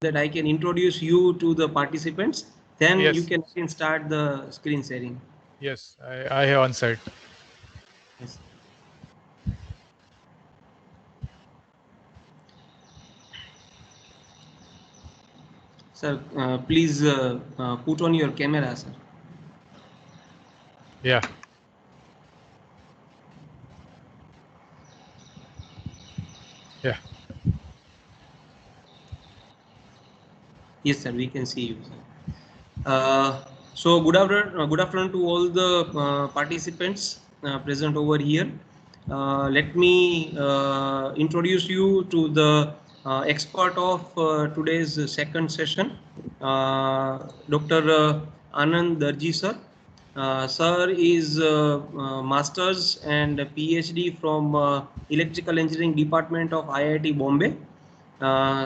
that I can introduce you to the participants. Then Yes. you can start the screen sharing. Yes, I have answered. Yes. Sir, please put on your camera, sir. Yeah. Yeah. Yes, sir, we can see you, sir. So good afternoon to all the participants present over here. Let me introduce you to the expert of today's second session, Dr. Anand Darji sir. Sir is masters and PhD from Electrical Engineering Department of IIT Bombay.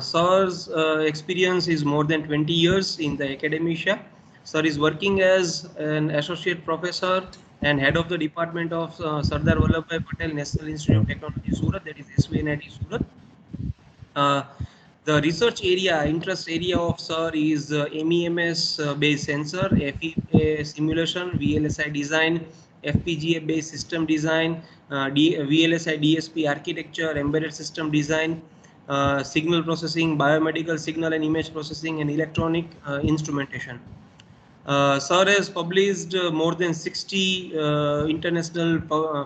Sir's experience is more than 20 years in the academia. Sir is working as an associate professor and head of the department of Sardar Vallabhbhai Patel National Institute of Technology, Surat, that is SVNIT Surat. Uh, the research area, interest area of Sir is MEMS based sensor, FEA simulation, VLSI design, FPGA based system design, VLSI DSP architecture, embedded system design, signal processing, biomedical signal and image processing, and electronic instrumentation. Sir has published more than 60 international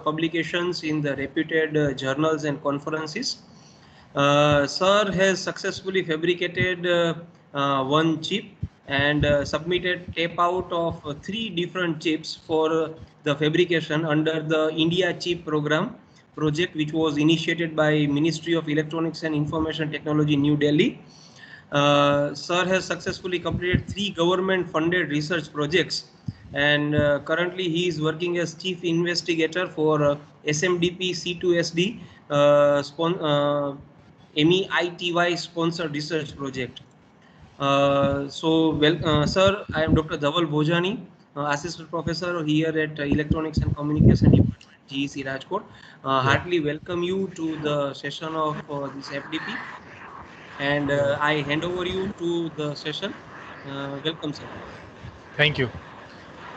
publications in the reputed journals and conferences. Sir has successfully fabricated one chip and submitted tape out of three different chips for the fabrication under the India Chip Program project, which was initiated by Ministry of Electronics and Information Technology, New Delhi. Sir has successfully completed three government-funded research projects, and currently he is working as chief investigator for SMDP C2SD MEITY sponsored research project. Sir, I am Dr. Dhaval Bhojani, assistant professor here at Electronics and Communication Department, GEC Rajkot. Yeah. Heartily welcome you to the session of this FDP, and Yeah. I hand over you to the session. Welcome, sir. Thank you.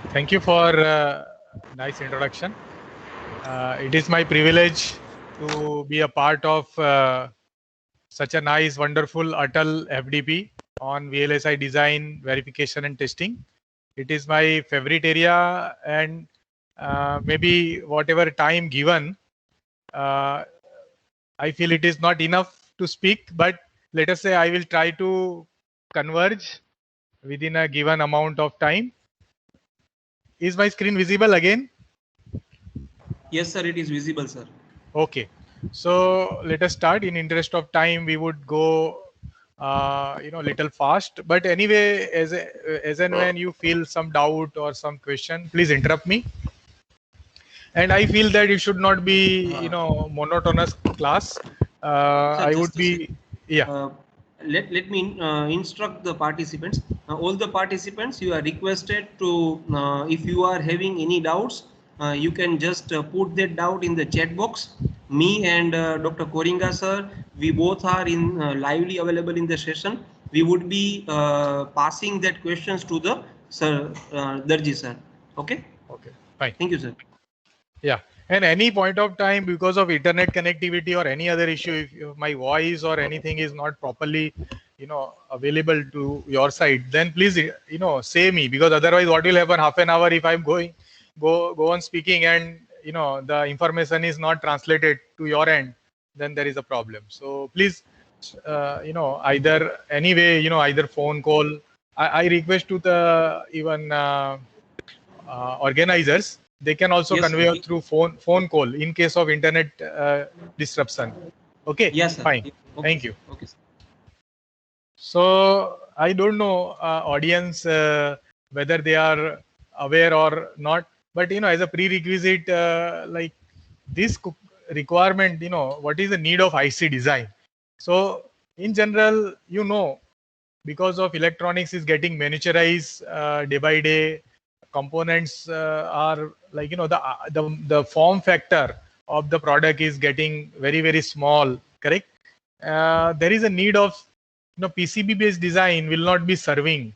Thank you for nice introduction. It is my privilege to be a part of such a nice, wonderful Atal FDP on VLSI design, verification, and testing. It is my favorite area, and maybe whatever time given, uh, I feel it is not enough to speak, but let us say I will try to converge within a given amount of time. Is my screen visible again? Yes, sir, it is visible, sir. Okay. So let us start. In interest of time, we would go, little fast. But anyway, as and when you feel some doubt or some question, please interrupt me. And I feel that it should not be, monotonous class. Sir, I would just a second. be, yeah. Uh, let me instruct the participants. All the participants, you are requested to, if you are having any doubts, you can just put that doubt in the chat box. Me and Dr. Koringa sir, we both are in lively available in the session. We would be passing that questions to the sir, Darji sir. Okay. Okay, fine. Thank you, sir. Yeah. And any point of time, because of internet connectivity or any other issue, if my voice or anything is not properly, available to your side, then please, say me, because otherwise what will happen half an hour if I'm go on speaking and, the information is not translated to your end, then there is a problem. So please, either anyway, either phone call. I request to the even organizers, they can also Yes, sir. convey through phone call in case of internet disruption. Okay, Yes, sir. fine. Okay, Thank sir. you. Okay, sir. So I don't know audience whether they are aware or not, but as a prerequisite, like this requirement, what is the need of IC design? So in general, because of electronics is getting miniaturized day by day, components are like, the form factor of the product is getting very, very small, correct? There is a need of PCB based design will not be serving,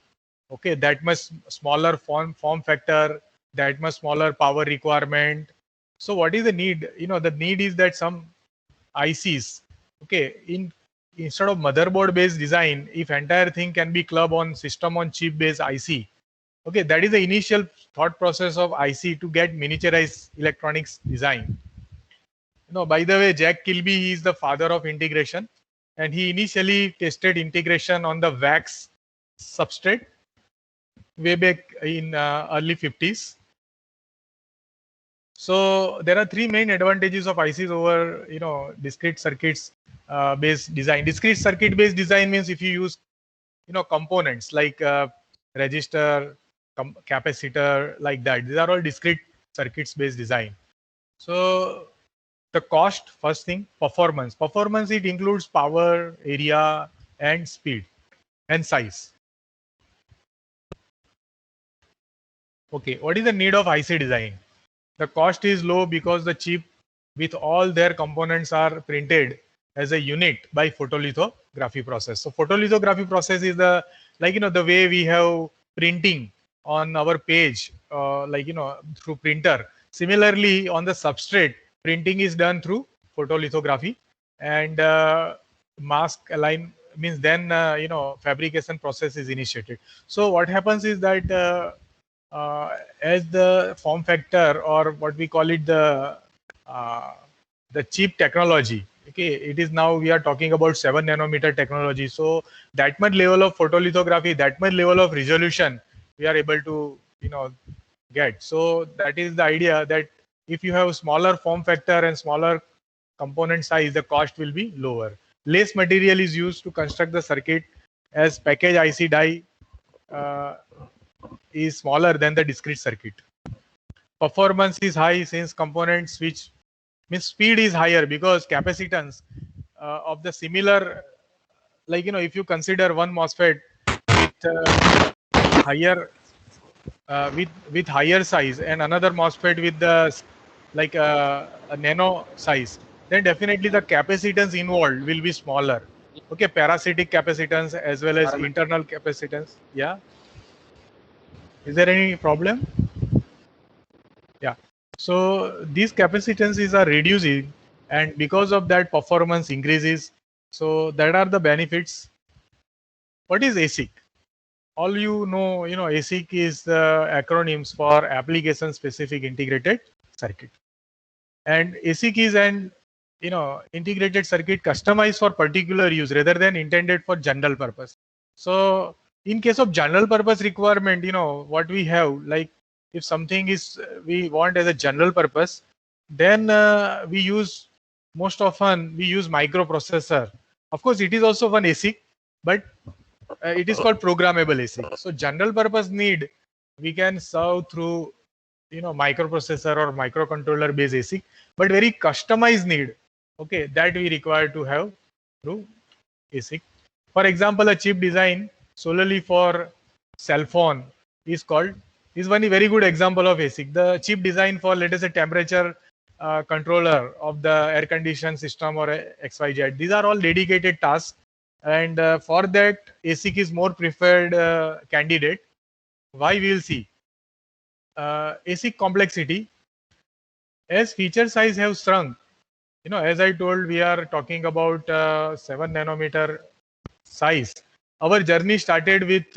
okay, that much smaller form factor, that much smaller power requirement. So what is the need? The need is that some ICs, okay, instead of motherboard based design, if entire thing can be clubbed on system on chip based IC, okay, that is the initial thought process of IC to get miniaturized electronics design. By the way, Jack Kilby, he is the father of integration, and he initially tested integration on the wax substrate way back in early 50s. So there are three main advantages of ICs over discrete circuits based design. Discrete circuit based design means if you use components like resistor, capacitor, like that. These are all discrete circuits based design. So the cost, first thing, performance. Performance, it includes power, area, and speed, and size. Okay, what is the need of IC design? The cost is low because the chip with all their components are printed as a unit by photolithography process. So photolithography process is the the way we have printing on our page, through printer. Similarly, on the substrate, printing is done through photolithography, and mask align means then fabrication process is initiated. So what happens is that as the form factor, or what we call it, the chip technology, okay, it is now we are talking about 7 nanometer technology. So that much level of photolithography, that much level of resolution we are able to get. So that is the idea, that if you have smaller form factor and smaller component size, the cost will be lower. Less material is used to construct the circuit, as package IC die is smaller than the discrete circuit. Performance is high since components which means speed is higher, because capacitance of the similar, if you consider one MOSFET with higher with higher size and another MOSFET with the a nano size, then definitely the capacitance involved will be smaller. Okay, parasitic capacitance as well as internal capacitance. Yeah. Is there any problem? Yeah. So these capacitances are reducing, and because of that, performance increases. So that are the benefits. What is ASIC? All ASIC is the acronyms for application specific integrated circuit. And ASIC is an integrated circuit customized for particular use rather than intended for general purpose. So in case of general purpose requirement, what we have, like if something is we want as a general purpose, then we use most often we use microprocessor. Of course, it is also one ASIC, but it is called programmable ASIC. So general purpose need we can serve through microprocessor or microcontroller based ASIC, but very customized need, okay, that we require to have through ASIC. For example, a chip design solely for cell phone is one very good example of ASIC. The chip design for, let us say, temperature controller of the air conditioned system or XYZ. These are all dedicated tasks, and for that ASIC is more preferred candidate. Why, we will see. ASIC complexity, as feature size have shrunk. As I told, we are talking about 7 nanometer size. Our journey started with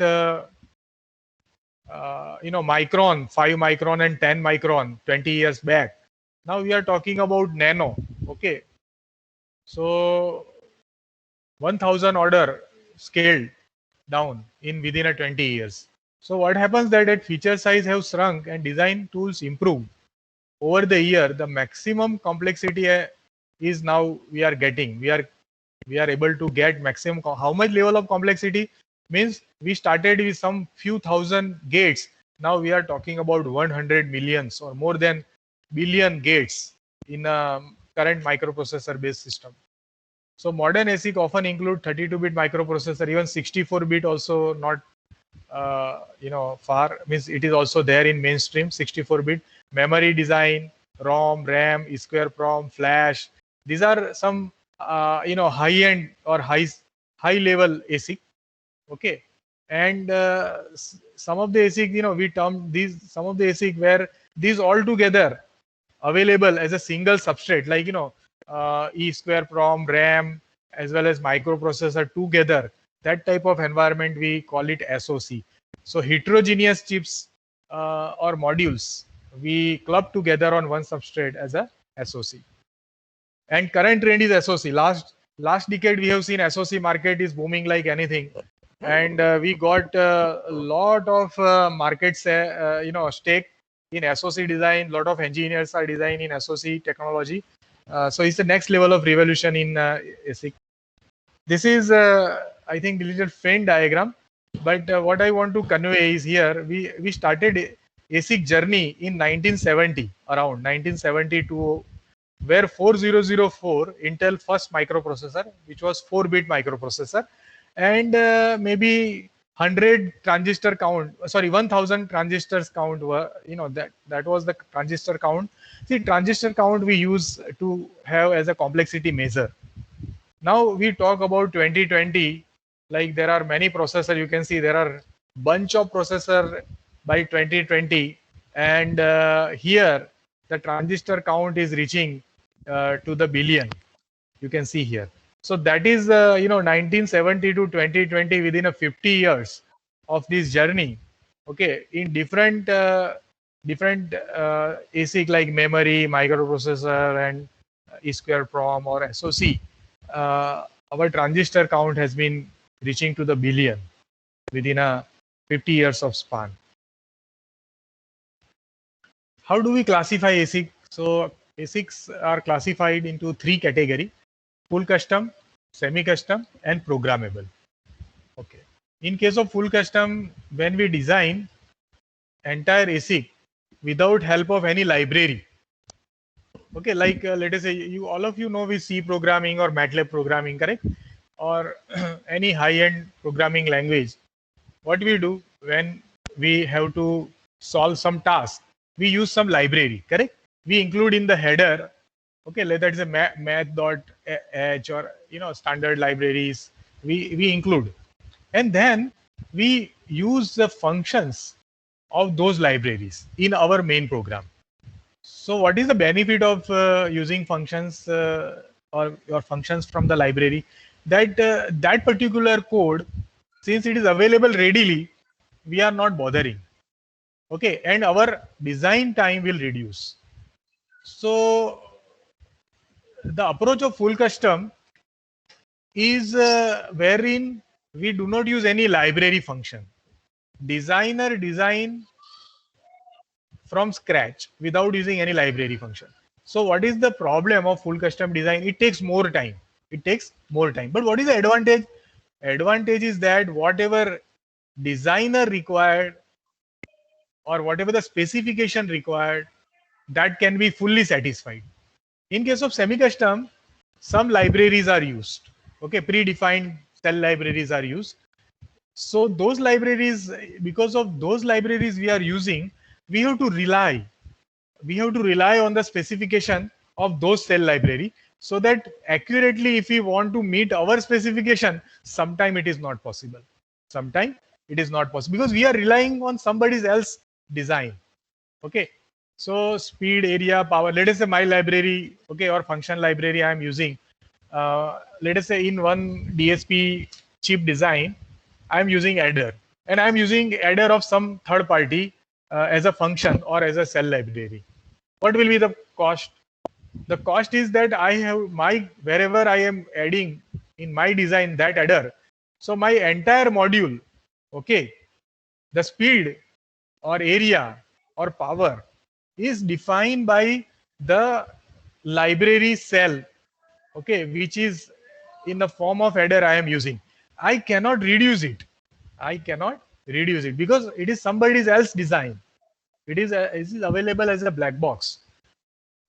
micron, 5 micron and 10 micron 20 years back. Now we are talking about nano. Okay, so 1000 order scaled down in within a 20 years. So what happens that feature size have shrunk and design tools improved over the year. The maximum complexity is now we are getting. We are able to get maximum. How much level of complexity? Means we started with some few thousand gates. Now we are talking about 100 millions or more than billion gates in a current microprocessor based system. So modern ASIC often include 32-bit microprocessor, even 64-bit also not far, means it is also there in mainstream. 64-bit memory design, ROM, RAM, EEPROM, flash. These are some high-end or high high level ASIC. Okay, and some of the ASIC, we term these, some of the ASIC where these all together available as a single substrate, like E square PROM, RAM, as well as microprocessor together. That type of environment we call it SoC. So heterogeneous chips or modules we club together on one substrate as a SoC. And current trend is SoC. Last decade we have seen SoC market is booming like anything, and we got a lot of market stake in SoC design. Lot of engineers are designing SoC technology. So it's the next level of revolution in ASIC. This is I think a little faint diagram, but what I want to convey is here we started ASIC journey in 1970, around 1970 to where 4004 Intel first microprocessor, which was 4-bit microprocessor, and maybe 100 transistor count, sorry, 1000 transistors count were, that was the transistor count. See, transistor count we use to have as a complexity measure. Now we talk about 2020, like there are many processors. You can see there are bunch of processor by 2020, and here the transistor count is reaching to the billion. You can see here. So that is 1970 to 2020, within a 50 years of this journey. Okay, in different ASIC like memory, microprocessor, and E square PROM or SoC. Our transistor count has been reaching to the billion within a 50 years of span. How do we classify ASIC? So ASICs are classified into 3 categories: full custom, semi-custom, and programmable. Okay. In case of full custom, when we design entire ASIC without help of any library. Okay, like let us say all of you know with C programming or MATLAB programming, correct? Or any high-end programming language. What we do when we have to solve some task, we use some library, correct? We include in the header, okay, that is a math.h or standard libraries we include, and then we use the functions of those libraries in our main program. So what is the benefit of using functions or functions from the library? That that particular code, since it is available readily, we are not bothering. Okay, and our design time will reduce. So the approach of full custom is wherein we do not use any library function. Designer design from scratch without using any library function. So what is the problem of full custom design? It takes more time. It takes more time. But what is the advantage? Advantage is that whatever designer required or whatever the specification required, that can be fully satisfied. In case of semi-custom, some libraries are used. Okay, predefined cell libraries are used. So those libraries, because of those libraries we are using, we have to rely on the specification of those cell library, so that accurately, if we want to meet our specification, sometime it is not possible. Sometime it is not possible because we are relying on somebody else design. Okay, so speed, area, power. Let us say my library, okay, or function library I am using. Let us say in one DSP chip design, I am using adder, and I am using adder of some third party as a function or as a cell library. What will be the cost? The cost is that I have my, wherever I am adding in my design that adder, so my entire module, okay, the speed or area or power is defined by the library cell, okay, which is in the form of adder I am using. I cannot reduce it. I cannot reduce it because it is somebody else design. It is available as a black box.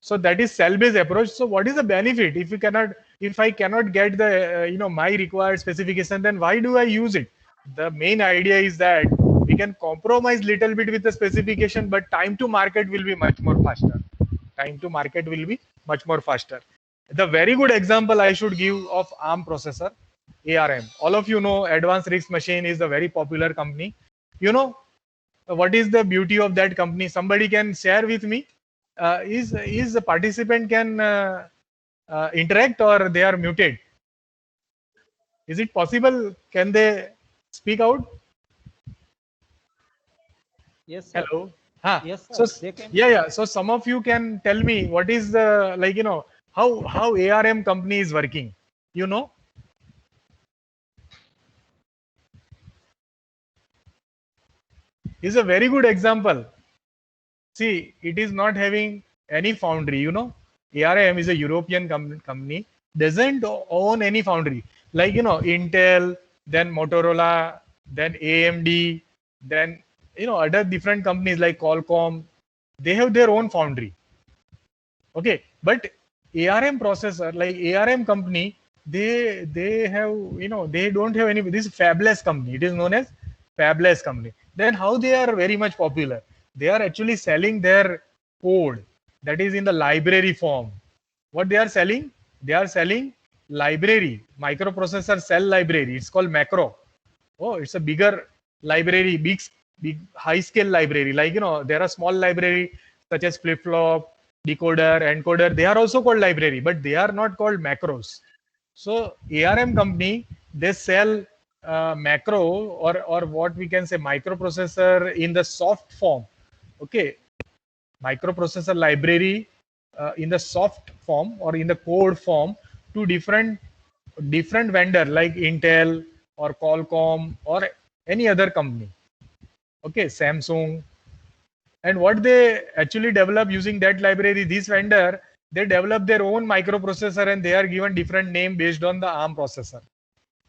So that is cell-based approach. So what is the benefit if I cannot get the my required specification, then why do I use it? The main idea is that we can compromise little bit with the specification, but time to market will be much more faster. Time to market will be much more faster. The very good example I should give of ARM processor ARM. All of you know Advanced Risk Machine is a very popular company. You know what is the beauty of that company? Somebody can share with me. Is the participant can interact or they are muted? Is it possible? Can they speak out? Yes, sir. Hello. Huh. Yes, So sir. They can. yeah. So some of you can tell me what is the how ARM company is working. You know. Is a very good example. See, it is not having any foundry. You know, ARM is a European company. Doesn't own any foundry. Like Intel, then Motorola, then AMD, then other different companies like Qualcomm. They have their own foundry. Okay, but ARM processor, like ARM company, they have they don't have any. This fabless company. It is known as fabless company. Then how they are very much popular? They are actually selling their code that is in the library form. What they are selling? They are selling library, microprocessor cell library. It's called macro. Oh, it's a bigger library, big high scale library. Like there are small library such as flip flop, decoder, encoder. They are also called library, but they are not called macros. So ARM company, they sell macro or what we can say microprocessor in the soft form. Okay, microprocessor library in the soft form or in the code form to different vendor like Intel or Qualcomm or any other company. Okay, Samsung. And what they actually develop using that library, this vendor, they develop their own microprocessor and they are given different name based on the ARM processor.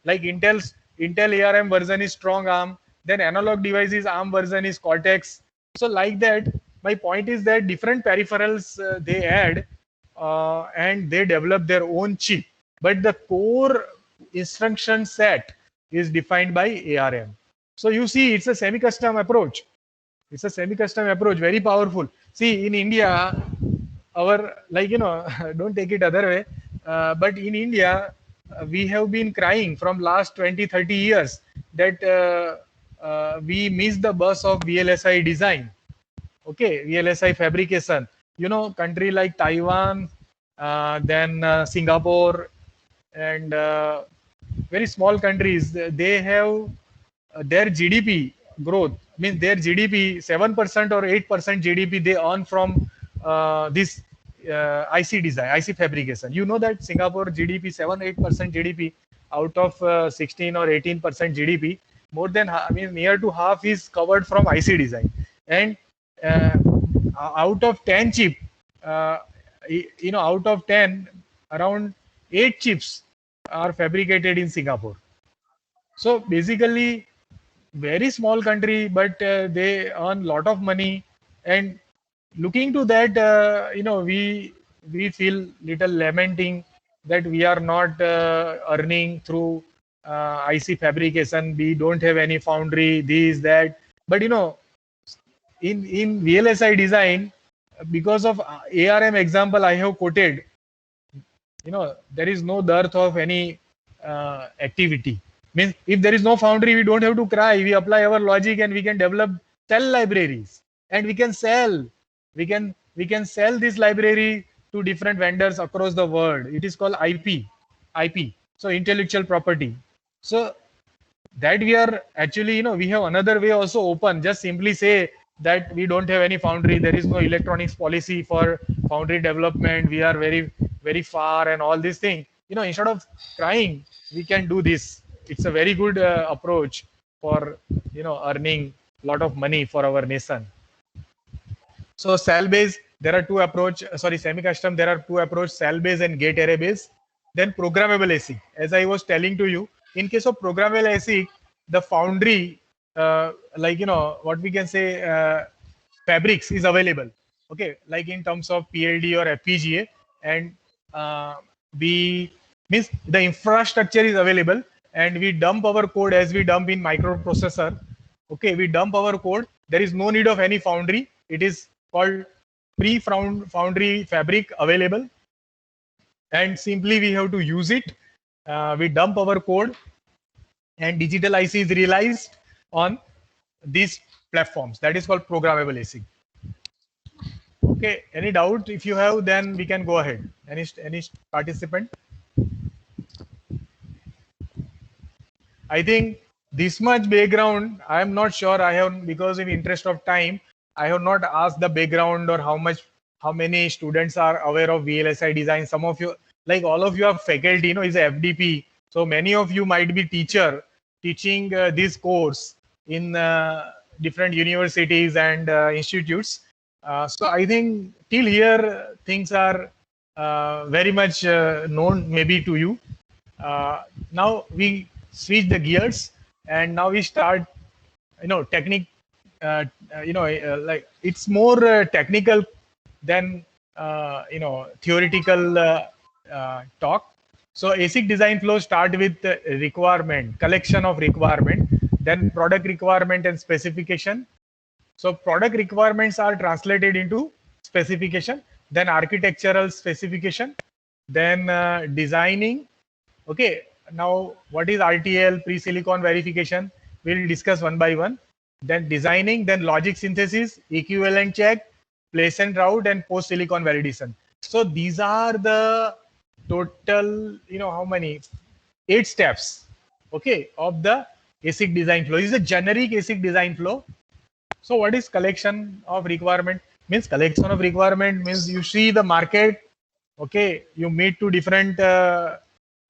Like Intel ARM version is strong ARM, then analog devices ARM version is Cortex. So like that, my point is that different peripherals they add and they develop their own chip, but the core instruction set is defined by ARM. So you see, it's a semi-custom approach. It's a semi-custom approach, very powerful. See, in India, our don't take it other way, but in India, we have been crying from last 20-30 years that we miss the bus of VLSI design. Okay, VLSI fabrication. Country like Taiwan, then Singapore, and very small countries, they have their GDP growth. Means their GDP 7% or 8% GDP they earn from this IC design, IC fabrication. You know that Singapore GDP 7-8% GDP out of 16 or 18% GDP. More than near to half is covered from IC design. And uh, out of 10 chip, out of 10, around 8 chips are fabricated in Singapore. So basically, very small country, but they earn lot of money. And looking to that, we feel little lamenting that we are not earning through IC fabrication. We don't have any foundry, this, that. But in VLSI design, because of ARM example I have quoted, there is no dearth of any activity. Means if there is no foundry, we don't have to cry. We apply our logic and we can develop cell libraries, and we can sell. We can sell this library to different vendors across the world. It is called IP. So intellectual property. So that we are actually, we have another way also open. Just simply say that we don't have any foundry. There is no electronics policy for foundry development. We are very far and all these things. Instead of crying, we can do this. It's a very good approach for earning a lot of money for our nation. So cell base, there are two approach. Sorry, semi-custom. There are two approach: cell base and gate array base. Then programmable ASIC. As I was telling to you, in case of programmable ASIC, the foundry, what we can say, fabrics is available. Okay, like in terms of PLD or FPGA, and we means the infrastructure is available, and we dump our code as we dump in microprocessor. Okay, we dump our code. There is no need of any foundry. It is called pre-foundry fabric available, and simply we have to use it. we dump our code, and digital IC is realized on these platforms. That is called programmable ASIC. Okay, any doubt? If you have, then we can go ahead. Any participant? I think this much background, I am not sure. I have, because in interest of time, I have not asked the background or how many students are aware of VLSI design. Some of you, like all of you are faculty, is a FDP. So many of you might be teacher teaching this course in different universities and institutes. So I think till here things are very much known maybe to you. Now we switch the gears, and now we start, technique. Like it's more technical than theoretical talk. So ASIC design flow start with requirement, collection of requirement, then product requirement and specification. So product requirements are translated into specification, then architectural specification, then designing. Okay, now what is RTL, pre-silicon verification? We'll discuss one by one. Then designing, then logic synthesis, equivalent check, place and route, and post-silicon validation. So these are the total, how many? 8 steps, okay, of the ASIC design flow. This is a generic ASIC design flow. So what is collection of requirement? Means collection of requirement means you see the market, okay, you meet two different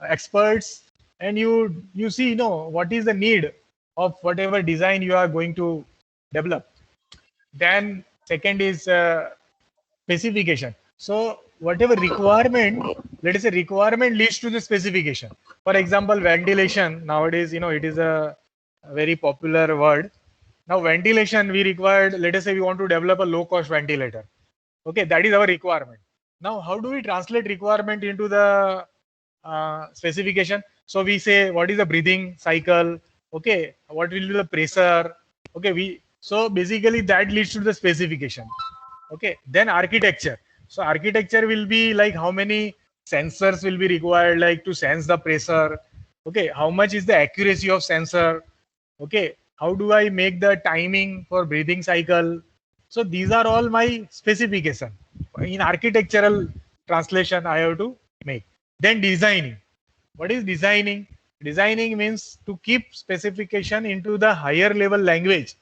experts, and you see, what is the need of whatever design you are going to develop. Then second is specification. So whatever requirement, let us say requirement leads to the specification. For example, ventilation nowadays, it is a very popular word. Now ventilation, we required, let us say we want to develop a low cost ventilator. Okay, that is our requirement. Now how do we translate requirement into the specification? So we say what is the breathing cycle, okay, what will be the pressure, okay, so basically that leads to the specification. Okay, then architecture. So architecture will be like how many sensors will be required, like to sense the pressure, okay, how much is the accuracy of sensor, okay, how do I make the timing for breathing cycle. So these are all my specification. In architectural translation I have to make. Then designing. What is designing? Designing means to keep specification into the higher level language,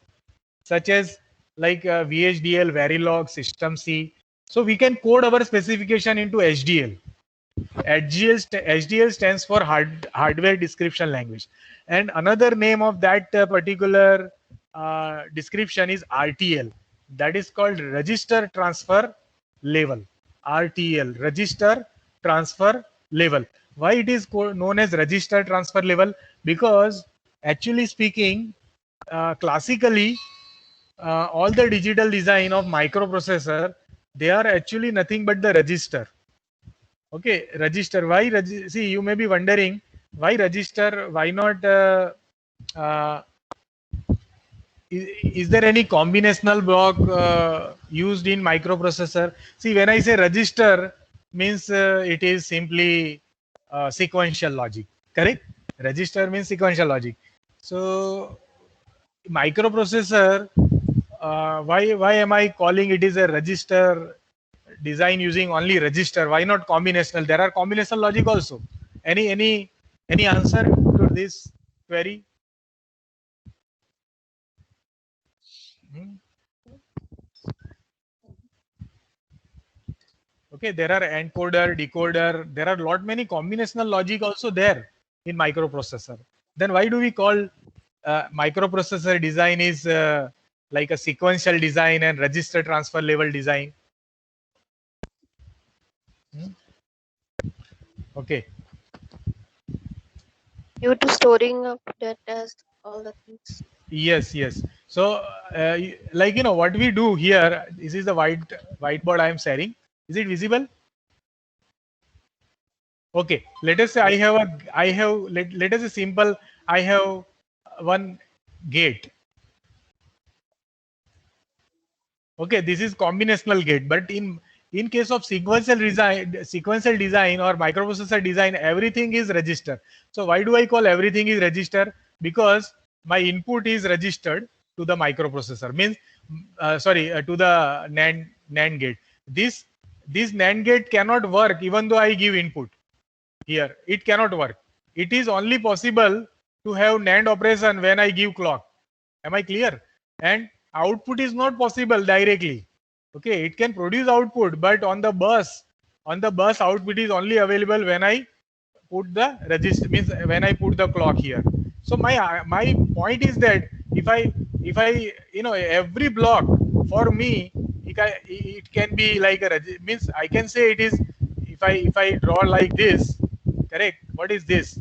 such as like VHDL, Verilog, System C. So we can code our specification into HDL. HDL stands for hardware description language, and another name of that particular description is RTL. That is called register transfer level. RTL, register transfer level. Why it is known as register transfer level? Because actually speaking, classically, all the digital design of microprocessor, they are actually nothing but the register. Okay, register. Why see, you may be wondering why register, why not is there any combinational block used in microprocessor? See, when I say register, means it is simply sequential logic, correct? Register means sequential logic. So microprocessor, why am I calling it is a register design using only register? Why not combinational? There are combinational logic also. Any answer to this query? Okay, there are encoder, decoder. There are lot many combinational logic also there in microprocessor. Then why do we call microprocessor design is like a sequential design and register transfer level design? Okay. Due to storing of data, all the things. Yes. So like what we do here, this is the whiteboard I am sharing. Is it visible? Okay, let us say let us say simple, I have one gate. Okay, this is combinational gate, but in in case of sequential design or microprocessor design, everything is register. So why do I call everything is register? Because my input is registered to the microprocessor, means to the NAND gate. This NAND gate cannot work even though I give input. Here it cannot work. It is only possible to have NAND operation when I give clock. Am I clear? And output is not possible directly. Okay, it can produce output, but on the bus output is only available when I put the register, means when I put the clock here. So my point is that if I every block for me, it can be like a means I can say it is, if I draw like this, correct? What is this?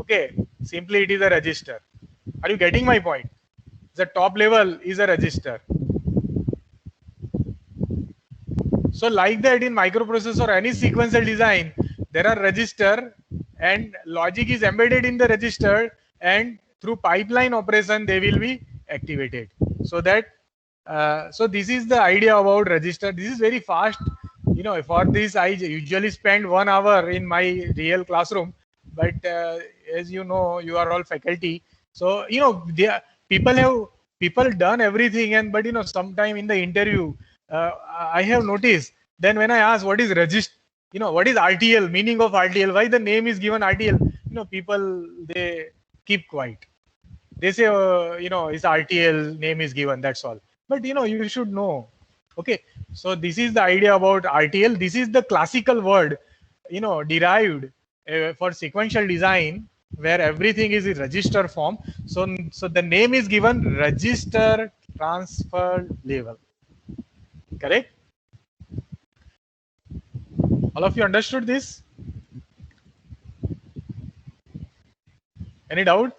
Okay, simply it is a register. Are you getting my point? The top level is a register. So like that, in microprocessor or any sequential design, there are register and logic is embedded in the register, and through pipeline operation they will be activated. So that so this is the idea about register. This is very fast. For this I usually spend 1 hour in my real classroom, but as you know, you are all faculty. So people done everything, and but sometime in the interview, I have noticed, then when I ask what is register, what is RTL, meaning of RTL, why the name is given RTL, people, they keep quiet. They say, it's RTL, name is given, that's all. But you should know. Okay, so this is the idea about RTL. This is the classical word, derived for sequential design, where everything is in register form. So the name is given register transfer level. Correct? All of you understood this? Any doubt?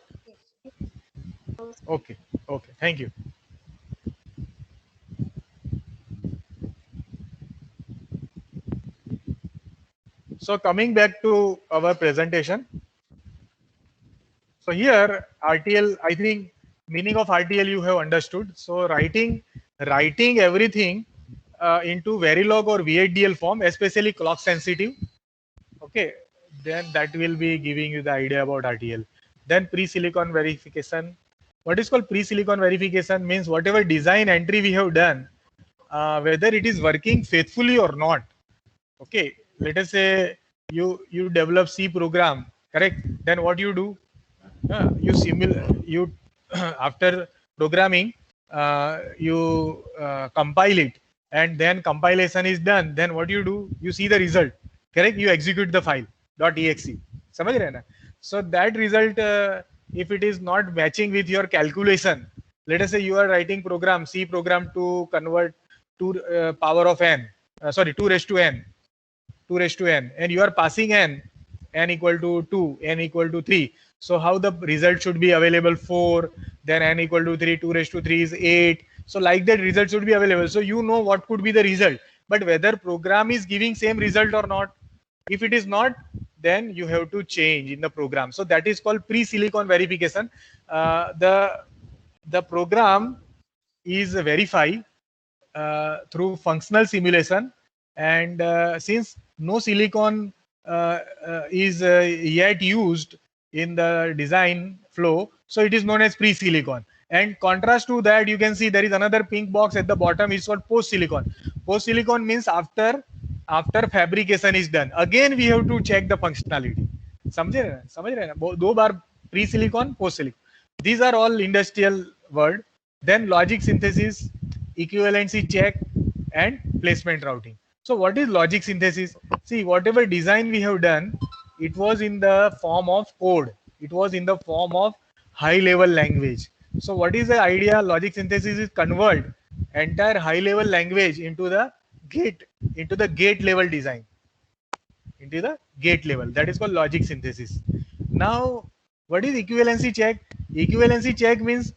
Okay. Okay. Thank you. So coming back to our presentation. So here RTL, I think meaning of RTL you have understood. So writing everything into Verilog or VHDL form, especially clock sensitive. Okay, then that will be giving you the idea about RTL. Then pre-silicon verification. What is called pre-silicon verification means whatever design entry we have done, whether it is working faithfully or not. Okay, let us say you develop C program, correct? Then what you do? You after programming, you compile it, and then compilation is done. Then what you do? You see the result, correct? You execute the file .exe. समझ रहे ना? So that result, if it is not matching with your calculation, let us say you are writing C program to convert to power of n, 2 raised to n, and you are passing n equal to 2, n equal to 3. So how the result should be available? 4, then n equal to 3, 2 raised to 3 is 8. So like that result should be available. So you know what could be the result, but whether program is giving same result or not. If it is not, then you have to change in the program. So that is called pre-silicon verification. The program is verified through functional simulation, and since no silicon is yet used in the design flow, so it is known as pre-silicon. And contrast to that, you can see there is another pink box at the bottom, is called post-silicon. Post-silicon means after fabrication is done, again we have to check the functionality. समझ रहे ना? दो बार pre-silicon, post-silicon. These are all industrial word. Then logic synthesis, equivalency check, and placement routing. So what is logic synthesis? See, whatever design we have done, it was in the form of code. It was in the form of high level language. So what is the idea? Logic synthesis is convert entire high level language into the gate level design, into the gate level. That is called logic synthesis. Now, what is equivalency check? Equivalency check means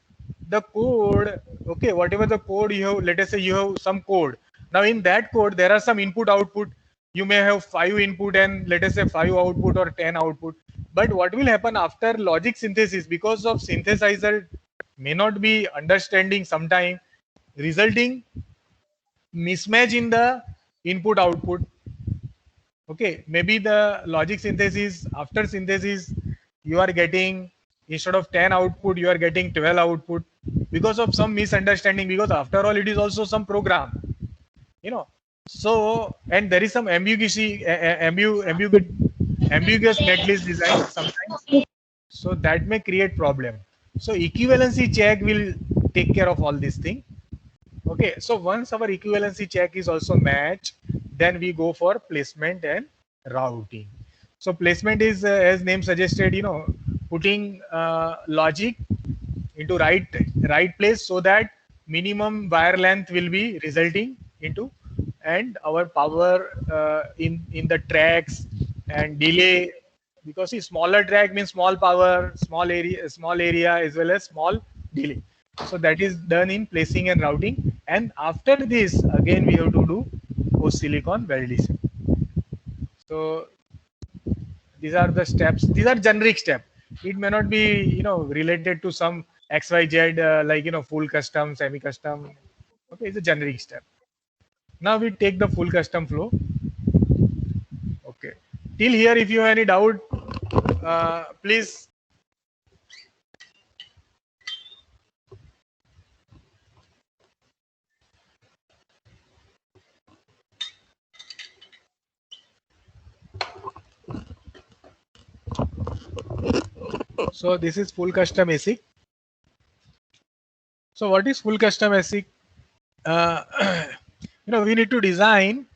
the code, okay, whatever the code you have, let us say you have some code. Now in that code, there are some input output. You may have 5 input and let us say 5 output or 10 output. But what will happen after logic synthesis, because of synthesizer may not be understanding sometime, resulting mismatch in the input output. Okay, maybe the logic synthesis, after synthesis, you are getting, instead of 10 output, you are getting 12 output because of some misunderstanding, because after all, it is also some program, you know. So, and there is some ambiguity, ambiguous netlist design sometimes. So that may create problem. So equivalency check will take care of all these things. Okay, so once our equivalency check is also matched, then we go for placement and routing. So placement is, as name suggested, putting logic into right place so that minimum wire length will be resulting into, and our power in the tracks and delay, because see, smaller track means small power, small area as well as small delay. So that is done in placing and routing, and after this again we have to do post silicon validation. So these are the steps, these are generic steps. It may not be related to some xyz, like full custom, semi custom. Okay, it's a generic step. Now we take the full custom flow. Okay, till here if you have any doubt, please. So this is full custom ASIC. So what is full custom ASIC? We need to design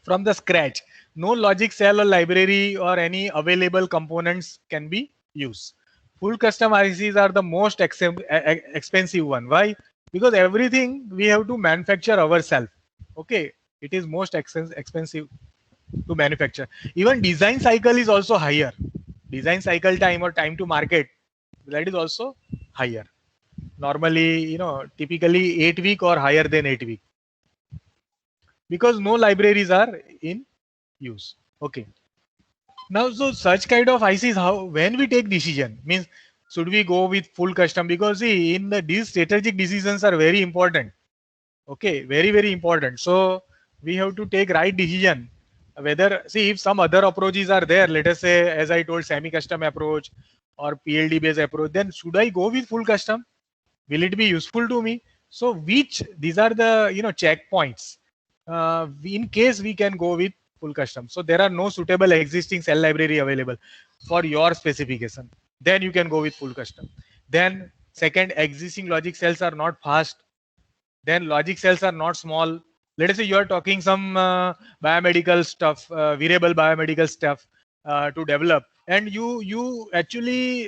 from the scratch. No logic cell or library or any available components can be used. Full custom ICs are the most expensive one. Why? Because everything we have to manufacture ourselves. Okay, it is most expensive to manufacture. Even design cycle is also higher. Design cycle time or time to market, that is also higher. Normally, typically 8 week or higher than 8 week, because no libraries are in use. Okay. Now, so such kind of ICs, how, when we take decision, means should we go with full custom? Because see, these strategic decisions are very important. Okay, very, very important. So we have to take right decision. Whether, see, if some other approaches are there, let us say, as I told, semi-custom approach or PLD based approach, then should I go with full custom? Will it be useful to me? So these are the checkpoints. In case we can go with full custom. So there are no suitable existing cell library available for your specification. Then you can go with full custom. Then second, existing logic cells are not fast. Then logic cells are not small. Let us say you are talking some biomedical stuff, wearable biomedical stuff to develop, and you actually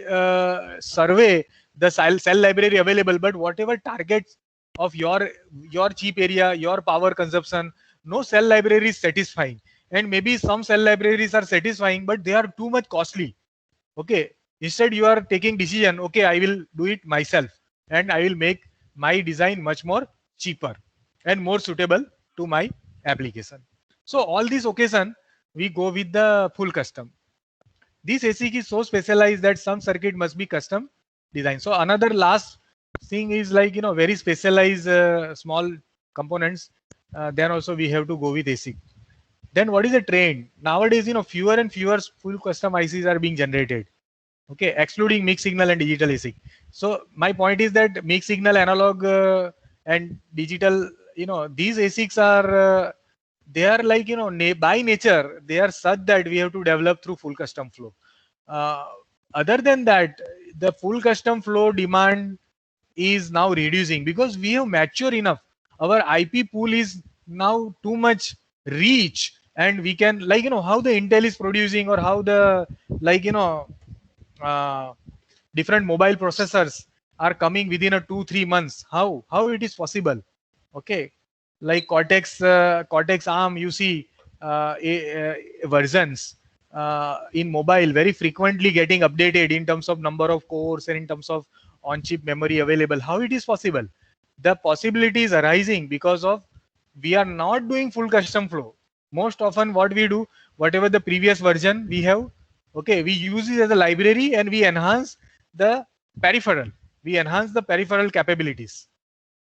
survey the cell library available, but whatever targets of your chip area, your power consumption, no cell library is satisfying. And maybe some cell libraries are satisfying, but they are too much costly. Okay, instead you are taking decision, okay, I will do it myself, and I will make my design much more cheaper and more suitable to my application. So all these occasion we go with the full custom. This ASIC is so specialized that some circuit must be custom designed. So another last thing is like very specialized small components. Then also we have to go with ASIC. Then what is the trend nowadays? Fewer and fewer full custom ICs are being generated. Okay, excluding mixed signal and digital ASIC. So my point is that mixed signal, analog and digital, these ASICs are they are like by nature they are such that we have to develop through full custom flow. Other than that, the full custom flow demand is now reducing because we have mature enough. Our IP pool is now too much rich, and we can, like how the Intel is producing, or how the uh, different mobile processors are coming within a 2-3 months. How it is possible? Okay, like Cortex ARM, you see versions in mobile very frequently getting updated in terms of number of cores and in terms of on-chip memory available. How it is possible? The possibility is arising because of we are not doing full custom flow. Most often what we do, whatever the previous version we have, okay, we use it as a library and we enhance the peripheral. We enhance the peripheral capabilities.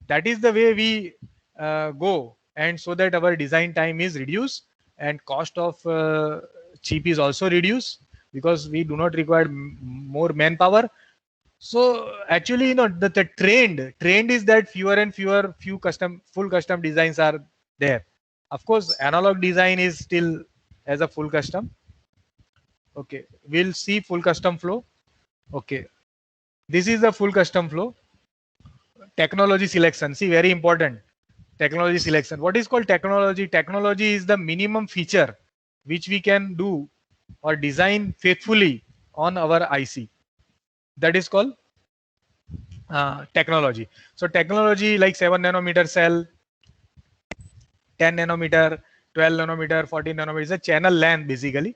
That is the way we go. and so that our design time is reduced and cost of chip is also reduced, because we do not require more manpower. So actually, the trend is that fewer and fewer full custom designs are there. Of course, analog design is still as a full custom. Okay, we'll see full custom flow. Okay, this is the full custom flow. Technology selection, see, very important. Technology selection. What is called technology? Technology is the minimum feature which we can do or design faithfully on our IC. That is called technology. So technology like 7 nanometer cell, 10 nanometer, 12 nanometer, 14 nanometer is a channel length basically.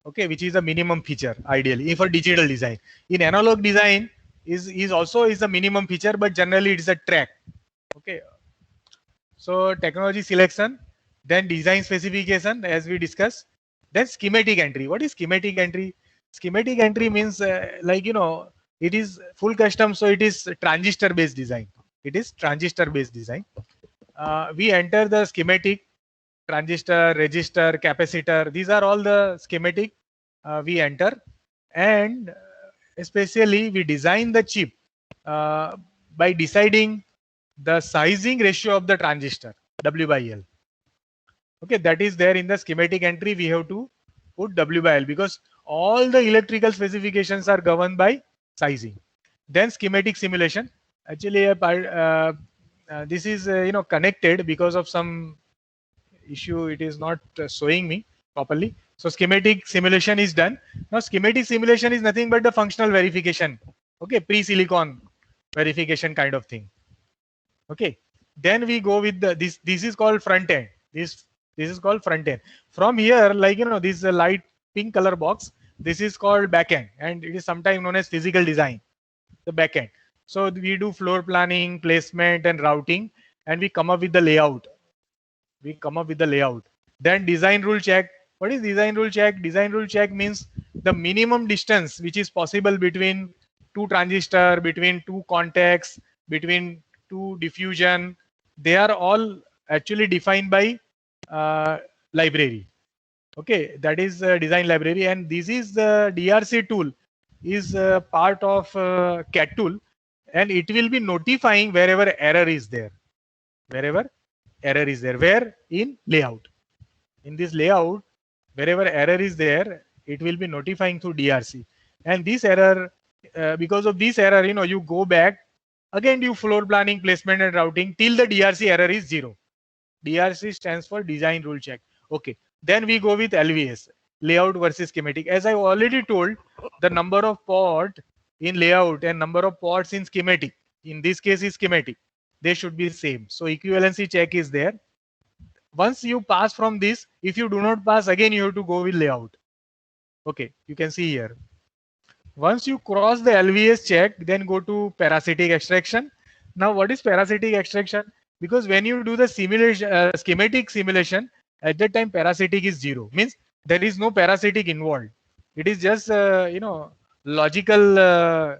Okay, which is the minimum feature ideally for digital design. In analog design is also the minimum feature, but generally it is a track. Okay, so technology selection, then design specification as we discussed, then schematic entry. What is schematic entry? Schematic entry means it is full custom, so it is transistor based design. It is transistor based design. We enter the schematic, transistor, resistor, capacitor. These are all the schematic we enter, and especially we design the chip by deciding the sizing ratio of the transistor, W by L. Okay, that is there in the schematic entry. We have to put W by L because all the electrical specifications are governed by sizing. Then schematic simulation. Actually, this is connected because of some issue. It is not showing me properly. So schematic simulation is done. Now schematic simulation is nothing but the functional verification. Okay, pre-silicon verification kind of thing. Okay, then we go with this is called front end. This is called front end. From here, like this light pink color box, this is called back end, and it is sometimes known as physical design, the back end. So we do floor planning, placement and routing, and we come up with the layout. Then design rule check. What is design rule check? Design rule check means the minimum distance which is possible between two transistor, between two contacts, between two diffusion. They are all actually defined by library. Okay, that is design library, and this is the DRC tool is part of CAD tool, and it will be notifying wherever error is there. Where in layout. In this layout, wherever error is there, it will be notifying through DRC. And this error, because of this error, you go back again, do floor planning, placement and routing till the DRC error is 0. DRC stands for design rule check. Okay, then we go with LVS, layout versus schematic. As I already told, the number of port in layout and number of ports in schematic, in this case is schematic, they should be same. So equivalency check is there. Once you pass from this, if you do not pass, again you have to go with layout. Okay, you can see here. Once you cross the LVS check, then go to parasitic extraction. Now what is parasitic extraction? Because when you do the simulation, schematic simulation, at that time parasitic is 0, means there is no parasitic involved. It is just logical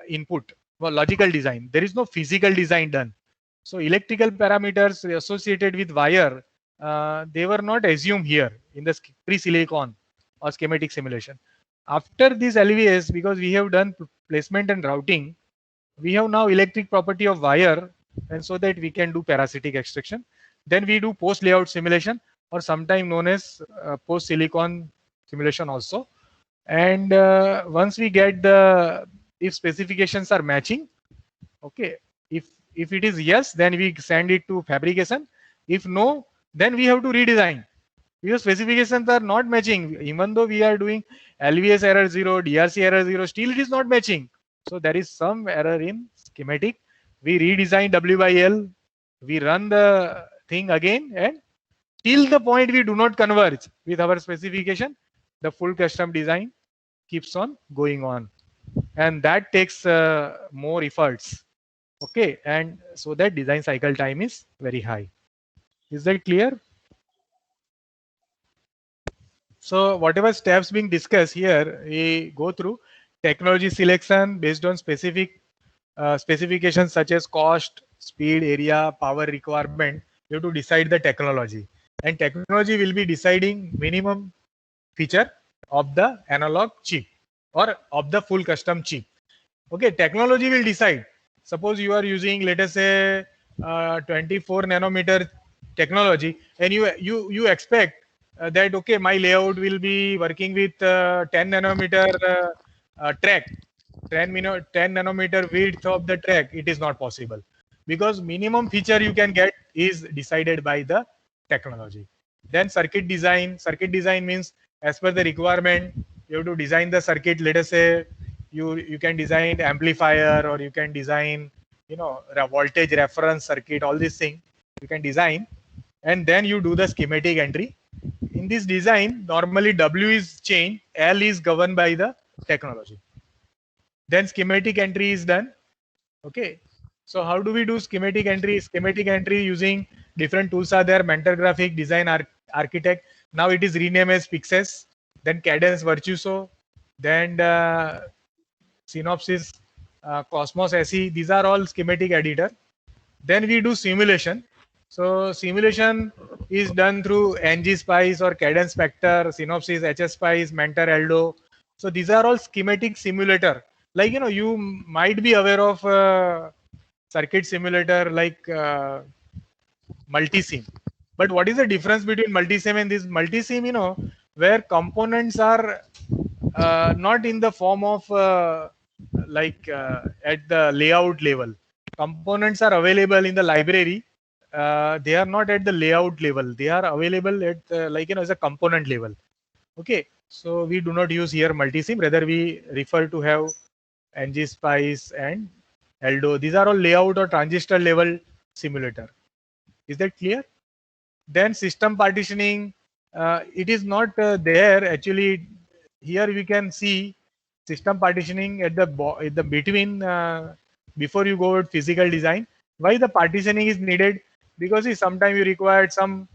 input, well, logical design. There is no physical design done. So electrical parameters associated with wire, they were not assumed here in the pre-silicon or schematic simulation. After this LVS, because we have done placement and routing, we have now electric property of wire, and so that we can do parasitic extraction. Then we do post layout simulation, or sometimes known as post silicon simulation also. And once we get if specifications are matching, okay, if it is yes, then we send it to fabrication. If no, then we have to redesign, because specifications are not matching. Even though we are doing LVS error 0, DRC error 0, still it is not matching. So there is some error in schematic. We redesign W by L, we run the thing again, and till the point we do not converge with our specification, the full custom design keeps on going on, and that takes more efforts. Okay, and so that design cycle time is very high. Is that clear? So whatever steps being discussed here, we go through technology selection based on specific specifications such as cost, speed, area, power requirement. you have to decide the technology, and technology will be deciding minimum feature of the analog chip or of the full custom chip. Okay, technology will decide. Suppose you are using, let us say, 24 nanometer technology, and you expect that okay, my layout will be working with 10 nanometer track, 10 nanometer width of the track. It is not possible, because minimum feature you can get is decided by the technology. Then circuit design. Circuit design means as per the requirement, you have to design the circuit. Let us say you can design amplifier, or you can design, you know, voltage reference circuit, all these things you can design, and then you do the schematic entry. In this design, normally W is changed, L is governed by the technology. Then schematic entry is done. Okay, so how do we do schematic entry? Schematic entry using different tools are there: Mentor Graphic, Design Architect. Now it is renamed as Pixes. Then Cadence Virtuoso. Then Synopsys, Cosmos SE. These are all schematic editor. Then we do simulation. So simulation is done through ngSpice or Cadence Spectre, Synopsys, HSpice, Mentor, Eldo. So these are all schematic simulator. Like, you know, you might be aware of circuit simulator like Multisim. But what is the difference between Multisim and this Multisim? You know, where components are not in the form of at the layout level. Components are available in the library. They are not at the layout level. They are available at as a component level. Okay, so we do not use here Multisim. Rather, we refer to have ngSpice and Eldo. These are all layout or transistor level simulator. Is that clear? Then system partitioning. It is not there actually. Here we can see system partitioning at the between before you go with physical design. Why the partitioning is needed? Because sometimes you require some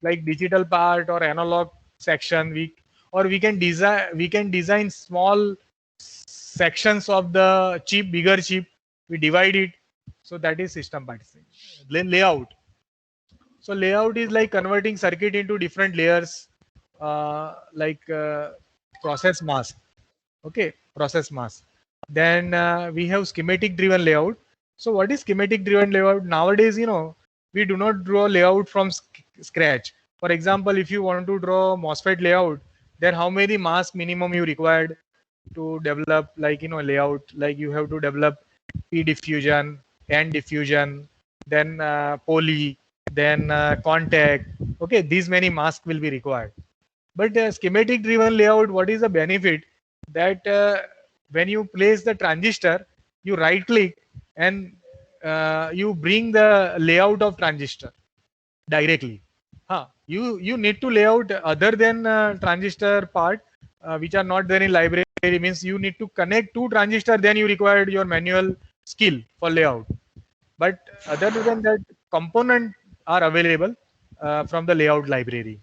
like digital part or analog section. We can design small sections of the chip, bigger chip. We divide it. So that is system partitioning. Then layout. So layout is like converting circuit into different layers, process mask. Okay, process mask. Then we have schematic driven layout. So what is schematic driven layout? Nowadays, you know, we do not draw layout from scratch. For example, if you want to draw MOSFET layout, then how many mask minimum you required to develop, like, you know, layout? Like you have to develop P diffusion, N diffusion, then poly, then contact. Okay, these many masks will be required. But schematic driven layout, what is the benefit? That when you place the transistor, you right click and you bring the layout of transistor directly. You need to layout other than transistor part, which are not there in library. Means you need to connect two transistor, then you require your manual skill for layout. But other than that, component are available from the layout library.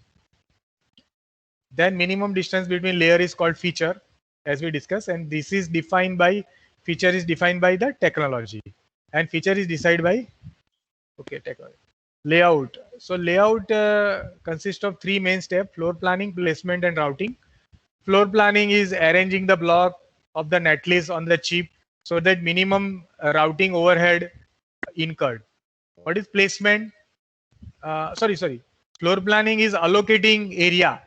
Then minimum distance between layer is called feature, as we discussed, and this is defined by feature is defined by the technology, and feature is decided by technology. Layout. So layout consists of three main steps: floor planning, placement, and routing. Floor planning is arranging the block of the netlist on the chip so that minimum routing overhead incurred. What is placement? Floor planning is allocating area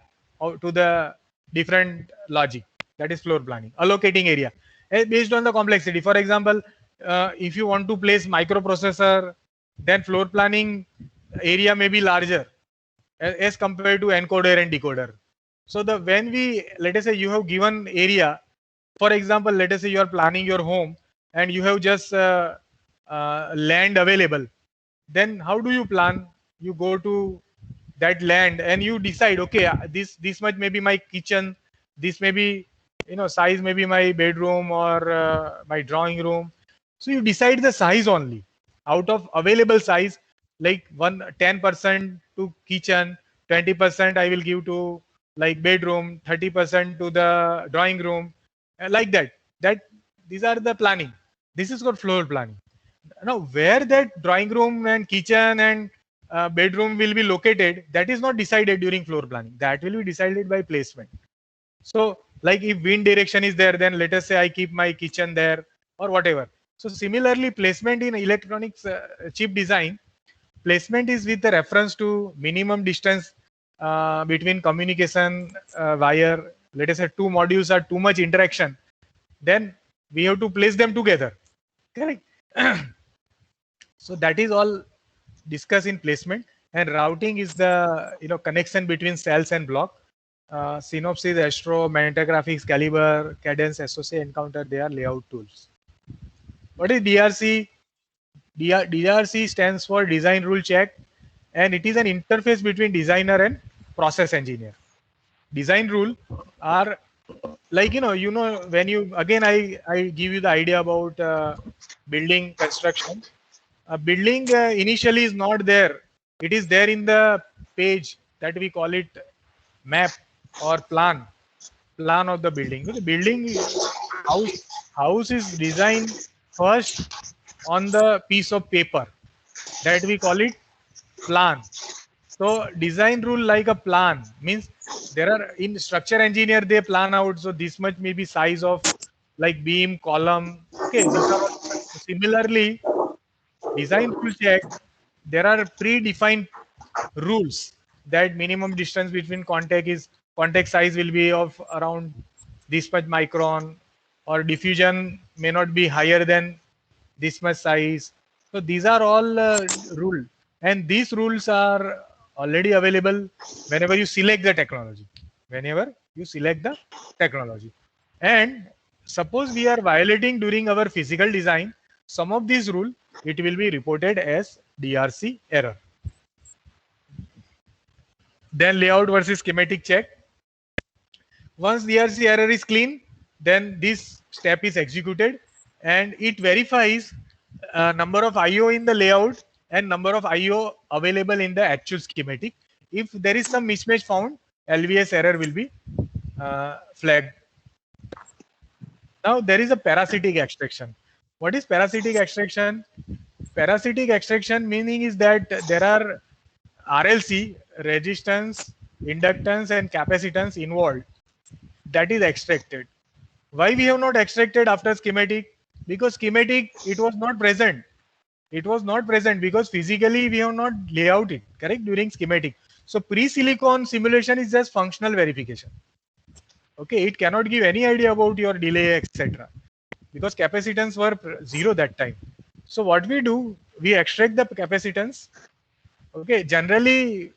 to the different logic. That is floor planning. Allocating area based on the complexity. For example, if you want to place microprocessor, then floor planning area may be larger as compared to encoder and decoder. So when we, let us say you have given area, for example, let us say you are planning your home and you have just land available. Then how do you plan? You go to that land and you decide, okay, this much may be my kitchen, this may be, you know, size may be my bedroom or my drawing room. So you decide the size only out of available size, like 10% to kitchen, 20% I will give to like bedroom, 30% to the drawing room, like that. These are the planning. This is called floor planning. Now where that drawing room and kitchen and bedroom will be located, that is not decided during floor planning. That will be decided by placement. So like if wind direction is there, then let us say I keep my kitchen there or whatever. So similarly, placement in electronics chip design, placement is with the reference to minimum distance between communication wire. Let us say two modules are too much interaction, then we have to place them together. Correct. So that is all discussed in placement, and routing is the connection between cells and block. Synopsys, Astro, Mentor Graphics, Calibre, Cadence, SOC, Encounter, they are layout tools. What is DRC? DRC stands for Design Rule Check, and it is an interface between designer and process engineer. Design rule are like when you again I give you the idea about building construction. A building initially is not there. It is there in the page that we call it map or plan of the building. The building house is designed first on the piece of paper that we call it plan. So design rule like a plan means there are in structure engineer they plan out, so this much may be size of like beam, column. Okay, these are all. Similarly, design rule check, there are predefined rules that minimum distance between contact size will be of around this much micron, or diffusion may not be higher than this much size. So these are all rules, and these rules are already available whenever you select the technology. Whenever you select the technology, and suppose we are violating during our physical design some of these rules, it will be reported as DRC error. Then layout versus schematic check. Once DRC error is clean, then this step is executed and it verifies number of IO in the layout and number of IO available in the actual schematic. If there is some mismatch found, LVS error will be flagged. Now there is a parasitic extraction. What is parasitic extraction? Parasitic extraction meaning is that there are RLC, resistance, inductance and capacitance involved, that is extracted. Why we have not extracted after schematic? Because schematic it was not present. It was not present because physically we have not layout it, correct, during schematic. So pre-silicon simulation is just functional verification. Okay, it cannot give any idea about your delay, etc. because capacitance were zero that time. So what we do, we extract the capacitance. Okay, generally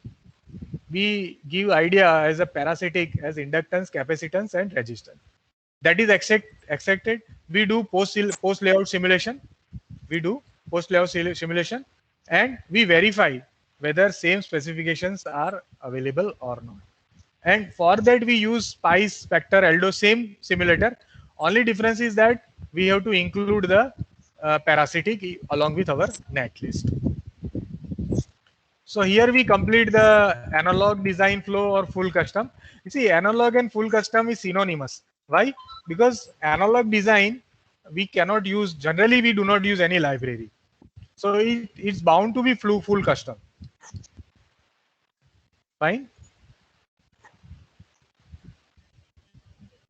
we give idea as a parasitic as inductance, capacitance and resistance. That is extracted. We do post layout simulation. We do post layout simulation and we verify whether same specifications are available or not. And for that we use SPICE, Spectre, Aldo, same simulator. Only difference is that we have to include the parasitic along with our netlist. So here we complete the analog design flow or full custom. You see, analog and full custom is synonymous. Why? Because analog design, we cannot use, generally we do not use any library. So it's bound to be full custom. Fine.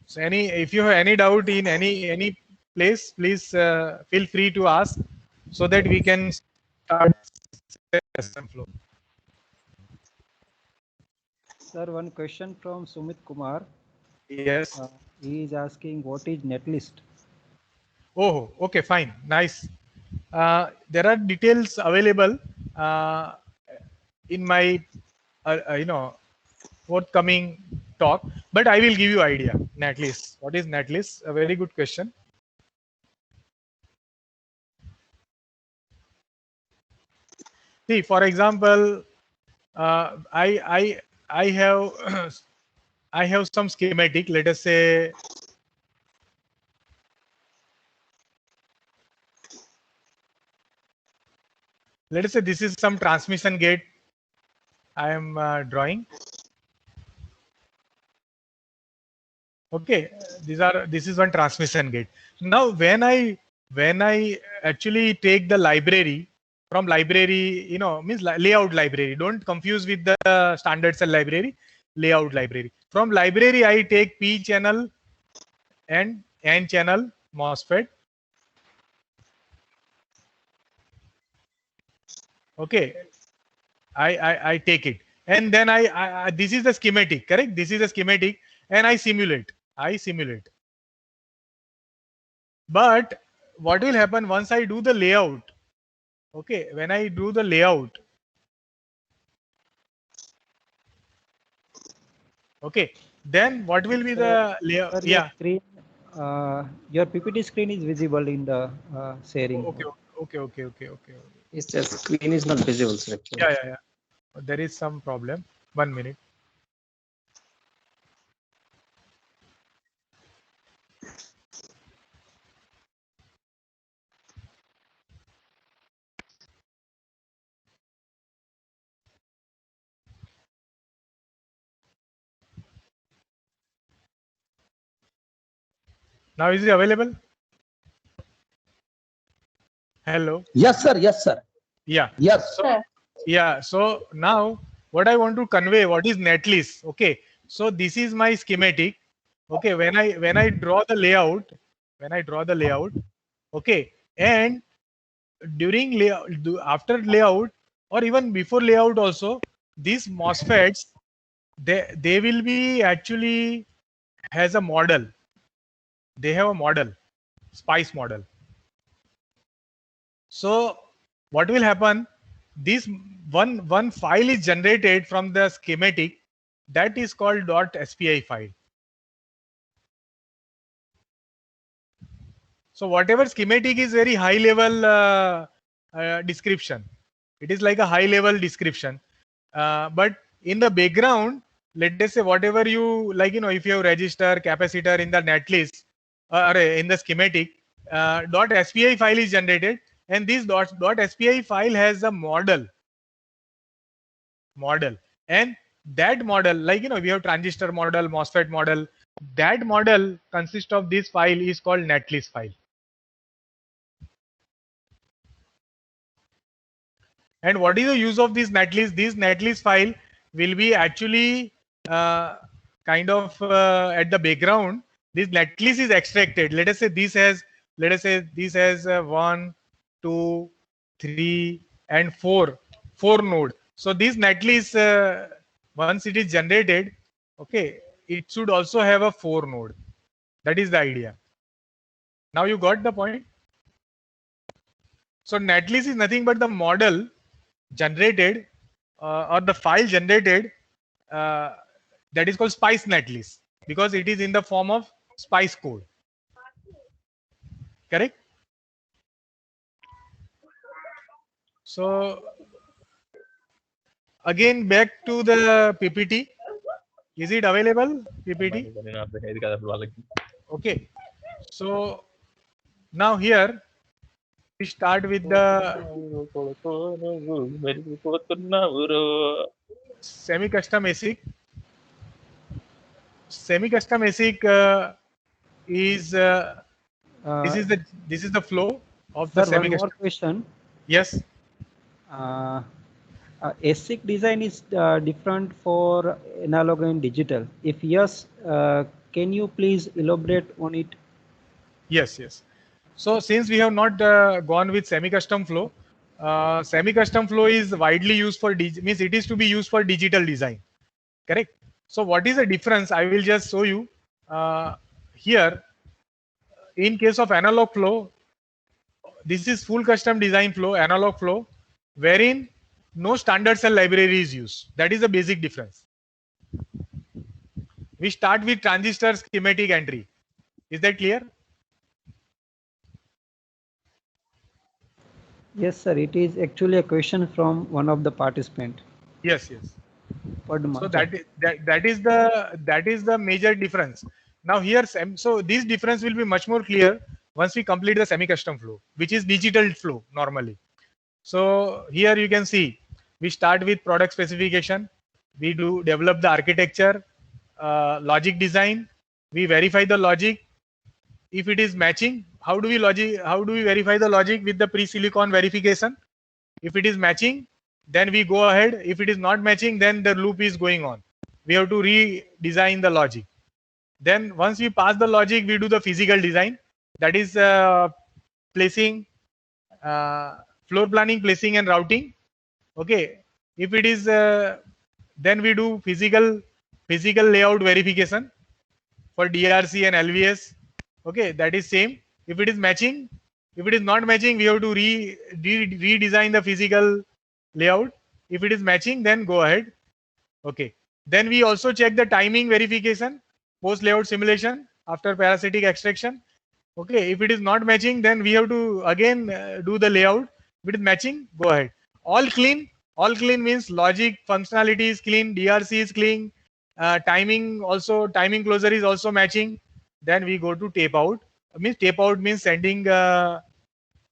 So if you have any doubt in any place, please feel free to ask so that we can start the custom flow. Sir, one question from Sumit Kumar. Yes. He is asking what is netlist? Oh, okay, fine, nice. There are details available in my forthcoming talk, but I will give you idea. Netlist. What is netlist? A very good question. See, for example, I have I have some schematic. Let us say this is some transmission gate I am drawing. Okay, this is one transmission gate. Now when I actually take the library from library, means layout library. Don't confuse with the standard cell library, layout library. From library, I take P channel and N channel MOSFET. Okay, I take it, and then I this is the schematic, correct? This is the schematic, and I simulate. But what will happen once I do the layout? Okay, when I do the layout, okay, then what will be the layout? Sir, Yeah. Your PPT screen is visible in the sharing. Okay. It's just screen is not visible, sir. Actually. Yeah. There is some problem. 1 minute. Now is it available? Hello. Yes, sir. Yes, sir. Yeah. Yes. Yeah. So now what I want to convey, what is netlist? Okay. So this is my schematic. Okay. When I draw the layout, okay, and during layout, after layout, or even before layout also, these MOSFETs, they will be actually has a model. They have a model, SPICE model. So what will happen? This one file is generated from the schematic, that is called .spi file. So whatever schematic is very high level description. It is like a high level description. But in the background, let us say whatever you like, if you have register, capacitor in the netlist or in the schematic, .spi file is generated, and this .spi file has a model, and that model, like we have transistor model, MOSFET model. That model consists of this file is called netlist file. And what is the use of this netlist? This netlist file will be actually kind of at the background. This netlist is extracted. Let us say this has 1, 2, 3, and 4 node. So this netlist, once it is generated, okay, it should also have a 4 node. That is the idea. Now you got the point. So netlist is nothing but the model generated or the file generated that is called SPICE netlist, because it is in the form of SPICE code. Correct? So again back to the PPT. Is it available, PPT? Okay. So now here we start with the semi-custom ASIC. Semi-custom ASIC is this is the flow of the Sir, one semi-custom. more question. Yes. ASIC design is different for analog and digital. If yes, can you please elaborate on it? Yes. So since we have not gone with semi-custom flow, semi-custom flow is widely used for means it is to be used for digital design. Correct? So what is the difference? I will just show you here. In case of analog flow, this is full custom design flow, analog flow, wherein no standard cell library is used. That is the basic difference. We start with transistor schematic entry. Is that clear? Yes, sir. It is actually a question from one of the participants. Yes. Padma. So that is the major difference. Now here, so this difference will be much more clear once we complete the semi-custom flow, which is digital flow normally. So here you can see we start with product specification. We do develop the architecture, logic design. We verify the logic. If it is matching, how do we verify the logic with the pre-silicon verification? If it is matching, then we go ahead. If it is not matching, then the loop is going on. We have to redesign the logic. Then once we pass the logic, we do the physical design. That is placing, floor planning, placing and routing. Okay. If it is, then we do physical layout verification for DRC and LVS. Okay, that is same. If it is matching, if it is not matching, we have to redesign the physical layout. If it is matching, then go ahead. Okay. Then we also check the timing verification, post layout simulation after parasitic extraction. Okay. If it is not matching, then we have to again do the layout. If it is matching, go ahead. All clean. All clean means logic functionality is clean, DRC is clean, timing closure is also matching. Then we go to tape out. Tape out means sending a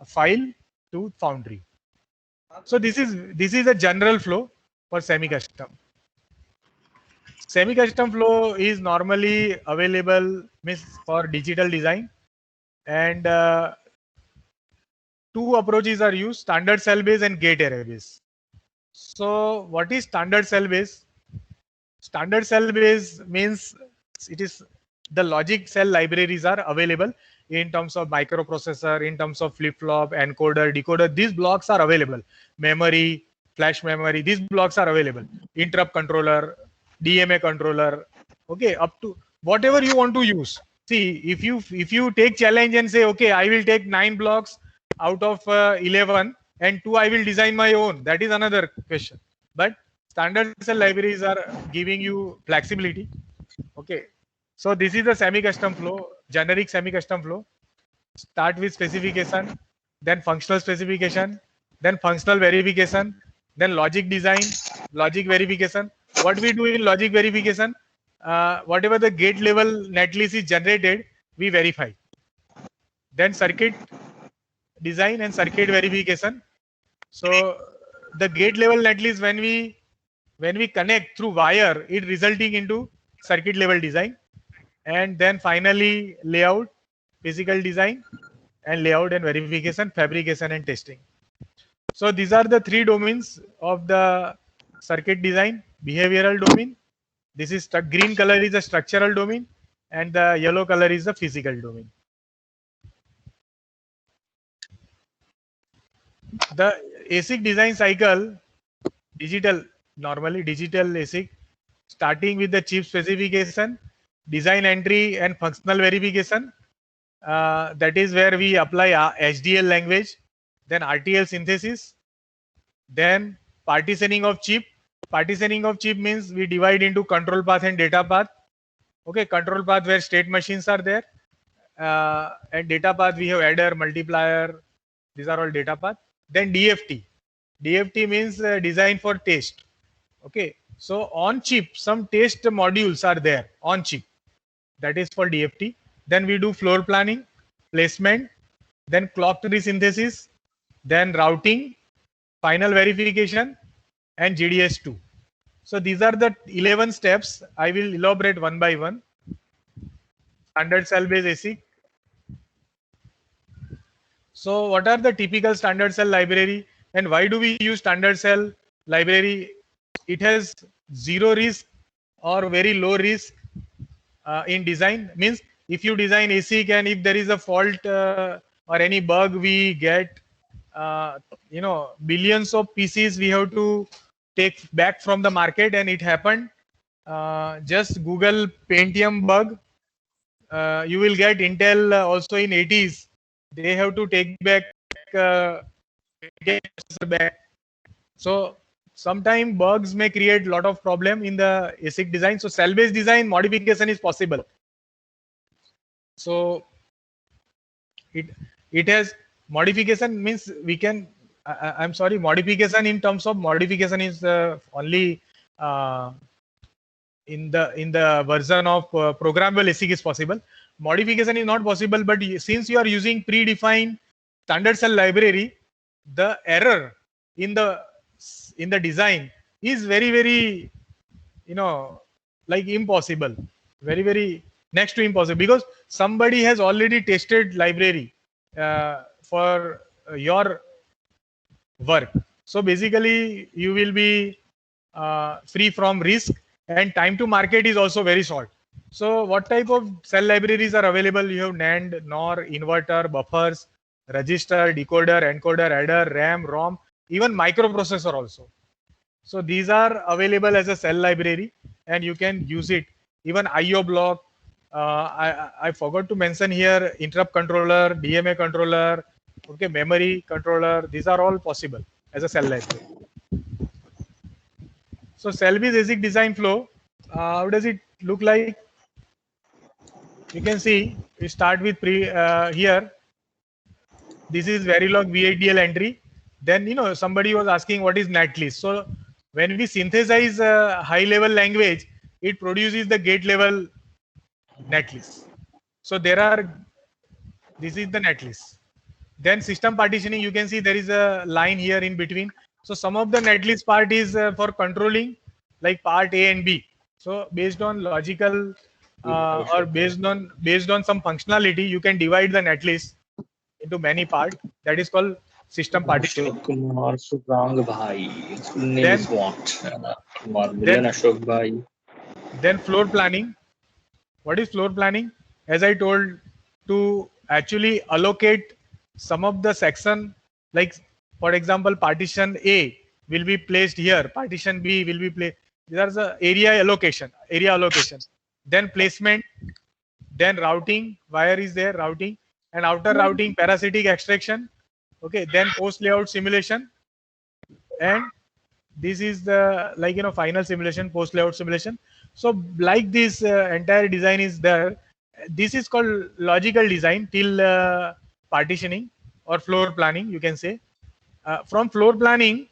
file to Foundry. So this is a general flow for semi-custom. Semi-custom flow is normally available for digital design, and two approaches are used: standard cell base and gate array base. So what is standard cell base? Standard cell base means it is the logic cell libraries are available in terms of microprocessor, in terms of flip-flop, encoder, decoder. These blocks are available. Memory, flash memory, these blocks are available. Interrupt controller, DMA controller, okay, up to whatever you want to use. See, if you take challenge and say, okay, I will take 9 blocks out of 11 and 2 I will design my own, that is another question. But standard cell libraries are giving you flexibility. Okay, so this is the semi-custom flow, generic semi-custom flow. Start with specification, then functional specification, then functional verification, then logic design, logic verification. What we do in logic verification, whatever the gate level netlist is generated, we verify. Then circuit design and circuit verification. So the gate level netlist, when we connect through wire, it resulting into circuit level design. And then finally layout, physical design, and layout and verification, fabrication and testing. So these are the 3 domains of the circuit design. Behavioral domain, this is green color is the structural domain, and the yellow color is the physical domain. The ASIC design cycle, normally digital ASIC, starting with the chip specification, design entry and functional verification. That is where we apply HDL language, then RTL synthesis, then partitioning of chip. Partitioning of chip means we divide into control path and data path. Okay, control path where state machines are there, and data path we have adder, multiplier. These are all data path. Then DFT. DFT means design for test. Okay, so on chip some test modules are there on chip. That is for DFT. Then we do floor planning, placement, then clock tree synthesis, then routing, final verification, and GDS2. So these are the 11 steps. I will elaborate one by one. Standard cell based ASIC. So what are the typical standard cell library, and why do we use standard cell library? It has zero risk or very low risk in design. Means if you design ASIC and if there is a fault or any bug we get, billions of PCs we have to take back from the market, and it happened. Just Google Pentium bug. You will get Intel also in 80s. They have to take back back. So sometimes bugs may create a lot of problem in the ASIC design. So cell-based design modification is possible. So it has modification means we can. I'm sorry, modification in terms of modification is only in the version of programmable ASIC is possible. Modification is not possible, but since you are using predefined standard cell library, the error in the design is very like impossible, very next to impossible, because somebody has already tested library for your work. So basically, you will be free from risk, and time to market is also very short. So what type of cell libraries are available? You have NAND, NOR, inverter, buffers, register, decoder, encoder, adder, RAM, ROM, even microprocessor also. So these are available as a cell library, and you can use it. Even IO block. I forgot to mention here interrupt controller, DMA controller, okay, memory controller. These are all possible as a cell library. So Cellbase ASIC design flow. How does it look like? You can see we start with here. This is Verilog VHDL entry. Then somebody was asking what is netlist. So when we synthesize a high level language, it produces the gate level netlist. So this is the netlist. Then system partitioning, you can see there is a line here in between. So some of the netlist part is for controlling, like part A and B. So based on logical or based on some functionality, you can divide the netlist into many parts. That is called system partitioning. Ashok Kumar Subrang Bhai. Full name Then- is what? Kumar then- Milian Ashok Bhai. Then floor planning. What is floor planning? As I told, to actually allocate some of the section, like for example, partition A will be placed here, partition B will be placed. These are the area allocation. Then placement, then routing, wire is there, routing, and outer routing, parasitic extraction. Okay, then post layout simulation, and this is the final simulation, post layout simulation. So like this entire design is there. This is called logical design till partitioning or floor planning, you can say. From floor planning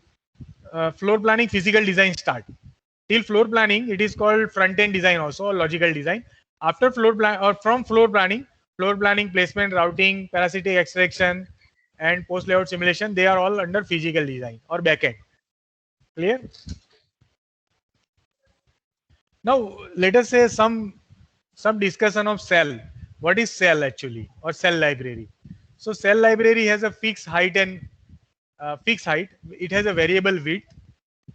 physical design start. Till floor planning, it is called front end design also, or logical design. After floor plan or from floor planning, placement, routing, parasitic extraction, and post layout simulation, they are all under physical design or back end. Clear? Now let us say some discussion of cell. What is cell actually, or cell library? So cell library has a fixed height and it has a variable width,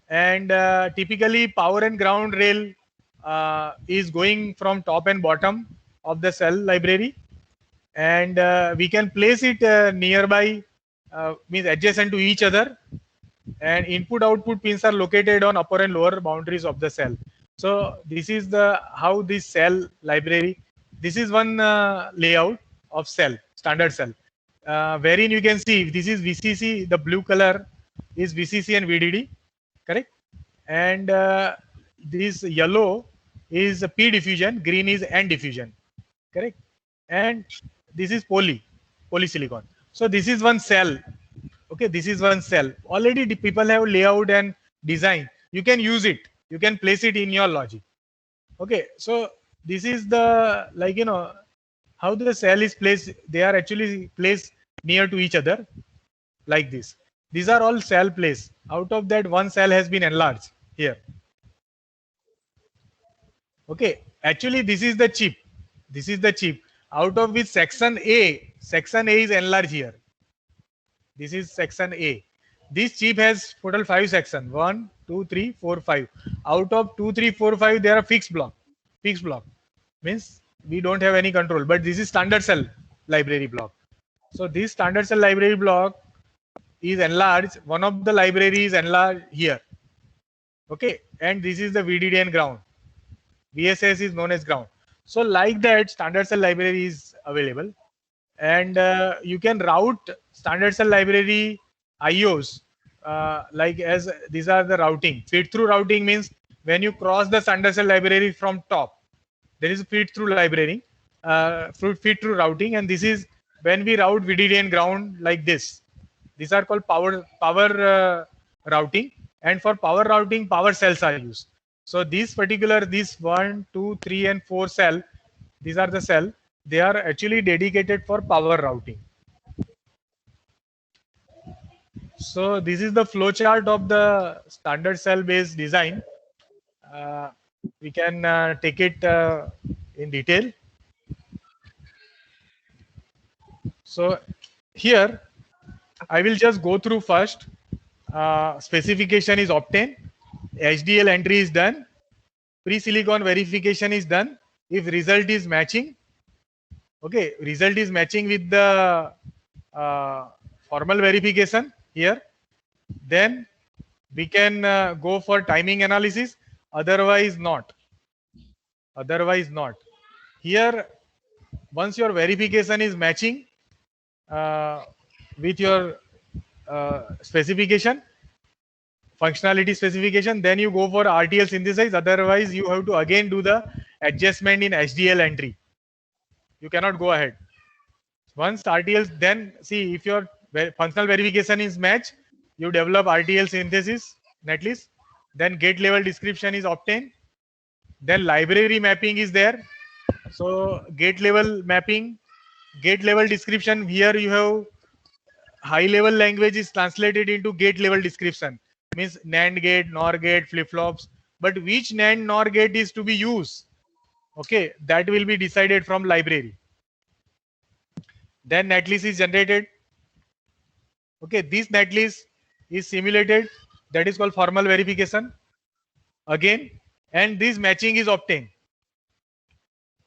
and typically power and ground rail is going from top and bottom of the cell library, and we can place it nearby, means adjacent to each other, and input output pins are located on upper and lower boundaries of the cell. So this is how this cell library. This is one layout of cell, standard cell, wherein you can see this is VCC. The blue color is VCC and VDD, correct? And this yellow is P diffusion, green is N diffusion, correct? And this is polysilicon. So this is one cell. Okay, this is one cell. Already the people have layout and design. You can use it. You can place it in your logic. Okay, so this is the how the cell is placed. They are actually placed near to each other like this. These are all cell placed. Out of that, one cell has been enlarged here. Okay, actually this is the chip. This is the chip. Out of which section A is enlarged here. This is section A. This chip has total 5 sections. 1, 2, 3, 4, 5. Out of 2, 3, 4, 5, there are fixed block. Fixed block means we don't have any control. But this is standard cell library block. So this standard cell library block is enlarged. One of the libraries enlarged here. Okay, and this is the VDD and ground. VSS is known as ground. So like that, standard cell library is available, and you can route standard cell library IOs like as these are the routing. Feed through routing means when you cross the standard cell library from top, there is a feed through library, feed through routing, and this is when we route VDD and ground like this. These are called power routing, and for power routing, power cells are used. So this 1, 2, 3, and 4 cell, these are the cell. They are actually dedicated for power routing. So this is the flow chart of the standard cell based design. We can take it in detail. So here I will just go through first specification is obtained, HDL entry is done, pre-silicon verification is done. If result is matching, okay, result is matching with the formal verification here, then we can go for timing analysis, otherwise not. Otherwise not. Here, once your verification is matching with your specification, functionality specification, then you go for RTL synthesis. Otherwise, you have to again do the adjustment in HDL entry. You cannot go ahead. Once RTL, then see if your functional verification is matched, you develop RTL synthesis netlist. Then gate level description is obtained. Then library mapping is there. So gate level mapping, gate level description. Here you have high level language is translated into gate level description. Means NAND gate, NOR gate, flip flops. But which NAND NOR gate is to be used? Okay, that will be decided from library. Then netlist is generated. Okay, this netlist is simulated. That is called formal verification. Again, and this matching is obtained.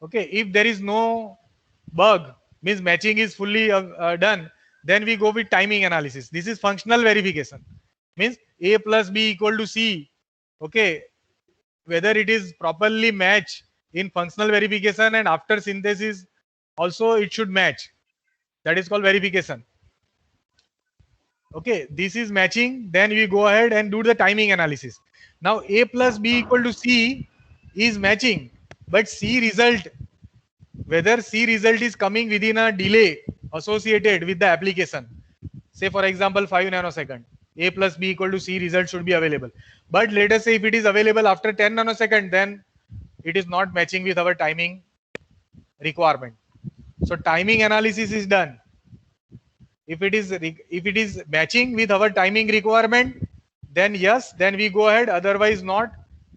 Okay, if there is no bug, means matching is fully done, then we go with timing analysis. This is functional verification. Means A plus B equal to C. Okay, whether it is properly matched in functional verification and after synthesis also it should match. That is called verification. Okay, this is matching. Then we go ahead and do the timing analysis. Now A plus B equal to C is matching, but C result, whether C result is coming within a delay associated with the application. Say for example 5 nanosecond. A plus B equal to C result should be available. But let us say if it is available after 10 nanosecond, then it is not matching with our timing requirement. So timing analysis is done. If it is matching with our timing requirement, then yes, then we go ahead. Otherwise not.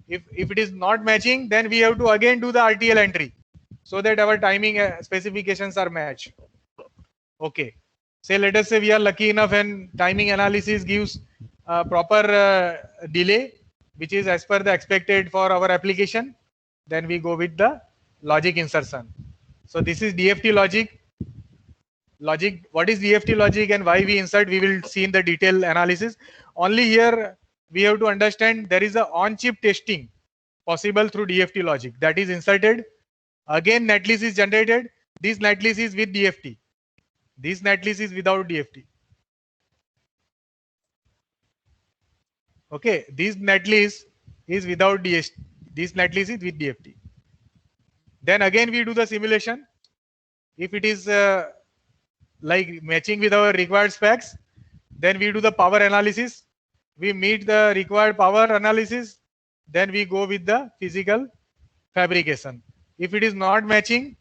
If it is not matching, then we have to again do the RTL entry so that our timing specifications are matched. Okay. Say let us say we are lucky enough and timing analysis gives proper delay, which is as per the expected for our application. Then we go with the logic insertion. So this is DFT logic. What is DFT logic and why we insert, we will see in the detail analysis. Only here we have to understand there is a on-chip testing possible through DFT logic, that is inserted. Again netlist is generated. This netlist is with DFT. This netlist is without DFT. Okay, this netlist is without DFT. This netlist is with DFT. Then again we do the simulation. If it is like matching with our required specs, then we do the power analysis. We meet the required power analysis, then we go with the physical fabrication. If it is not matching,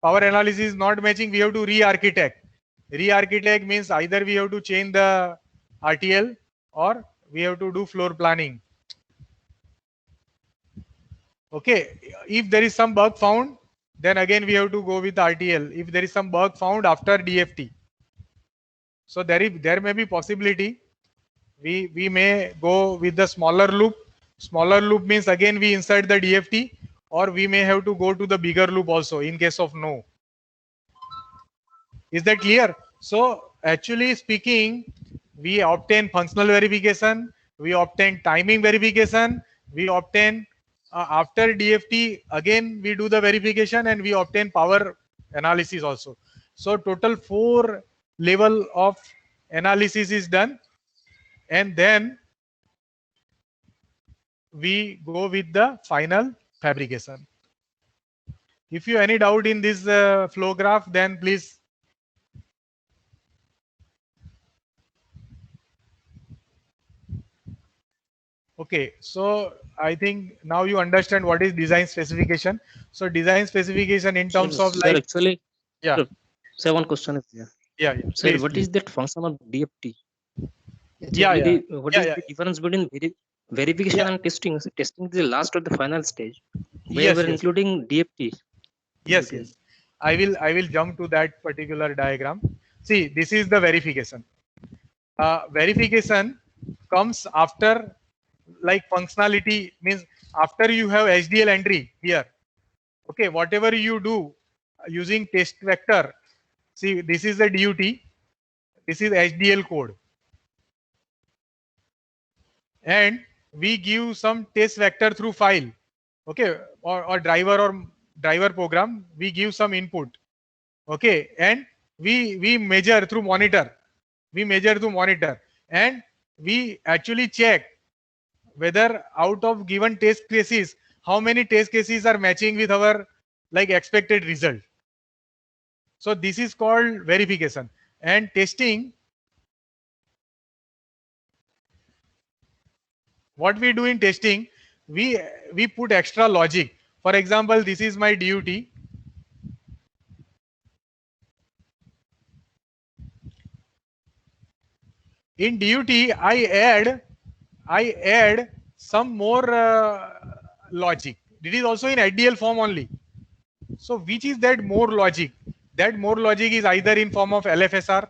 power analysis is not matching, we have to re-architect. Re-architect means either we have to change the RTL or we have to do floor planning. Okay, if there is some bug found, then again we have to go with RTL. If there is some bug found after DFT, so there may be possibility we may go with the smaller loop. Smaller loop means again we insert the DFT, or we may have to go to the bigger loop also in case of no. Is that clear? So actually speaking, we obtain functional verification, we obtain timing verification, we obtain after DFT again we do the verification, and we obtain power analysis also. So total 4 level of analysis is done, and then we go with the final fabrication. If you any doubt in this flow graph, then please. Okay, so I think now you understand what is design specification. So design specification in terms of Sir, like, actually, yeah, sir, one question is there. yeah, Sir, please, what please. is that function of DFT? Yeah, yeah. What Yeah, is yeah. the difference between verification Yeah. and testing? So testing is the last or the final stage. We Yes, were yes. including DFT. Yes, yes. I will jump to that particular diagram. See, this is the verification. Verification comes after, like functionality means after you have HDL entry here. Okay, whatever you do using test vector, see this is the DUT, this is HDL code, and we give some test vector through file, okay, or driver program, we give some input, okay, and we measure through monitor, and we actually check whether out of given test cases, how many test cases are matching with our like expected result. So this is called verification. And testing, what we do in testing, we put extra logic. For example, this is my DUT. In DUT, I add some more logic. It is also in ideal form only. So which is that more logic? That more logic is either in form of LFSR,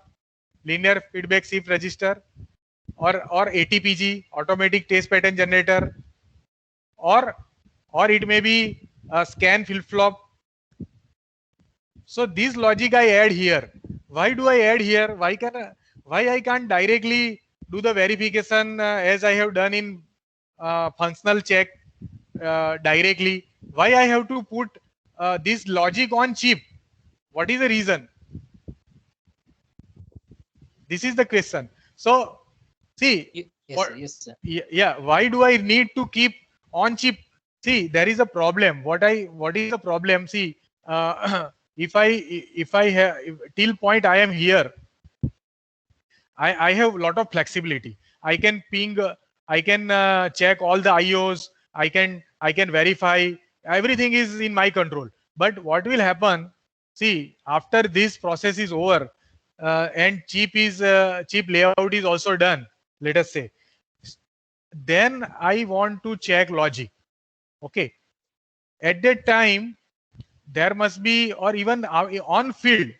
linear feedback shift register, or ATPG, automatic test pattern generator, or it may be a scan flip flop. So this logic I add here. Why do I add here? Why I can't directly do the verification as I have done in functional check directly? Why I have to put this logic on chip? What is the reason? This is the question. So see, Yes, what, sir. Yes, sir. yeah, why do I need to keep on chip? See, there is a problem. What is the problem? See, if I have till point I am here, I have a lot of flexibility. I can ping, I can check all the IOs, I can verify, everything is in my control. But what will happen? See, after this process is over, and chip layout is also done, let us say, then I want to check logic. Okay, at that time there must be, or even on field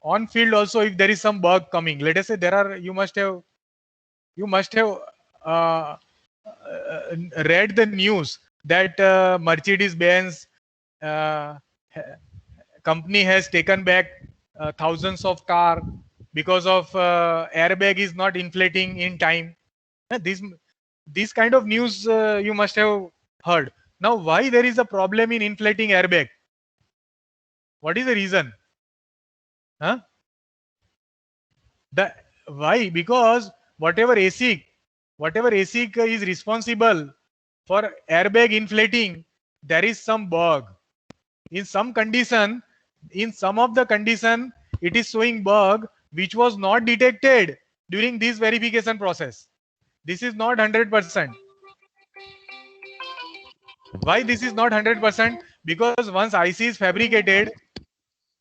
also, if there is some bug coming, let us say there are, you must have uh, read the news that Mercedes-Benz uh, company has taken back thousands of car because of airbag is not inflating in time. This kind of news you must have heard. Now, why there is a problem in inflating airbag? What is the reason? Huh? Why? Because whatever ASIC is responsible for airbag inflating, there is some bug. In some condition, in some of the condition, it is showing bug which was not detected during this verification process. This is not 100%. Why this is not 100%? Because once IC is fabricated,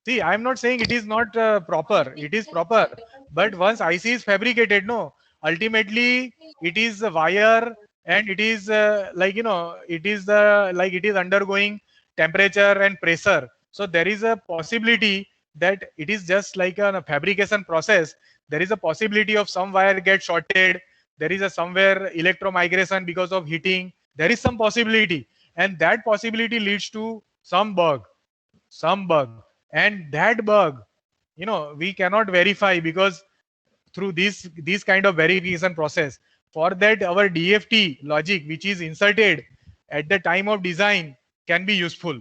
see, I am not saying it is not proper. It is proper. But once IC is fabricated, no, ultimately it is a wire, and it is like, you know, it is like it is undergoing temperature and pressure. So there is a possibility that it is just like a fabrication process. There is a possibility of some wire get shorted. There is a somewhere electromigration because of heating. There is some possibility, and that possibility leads to some bug. And that bug, you know, we cannot verify, because through this kind of verification process, for that our DFT logic which is inserted at the time of design can be useful.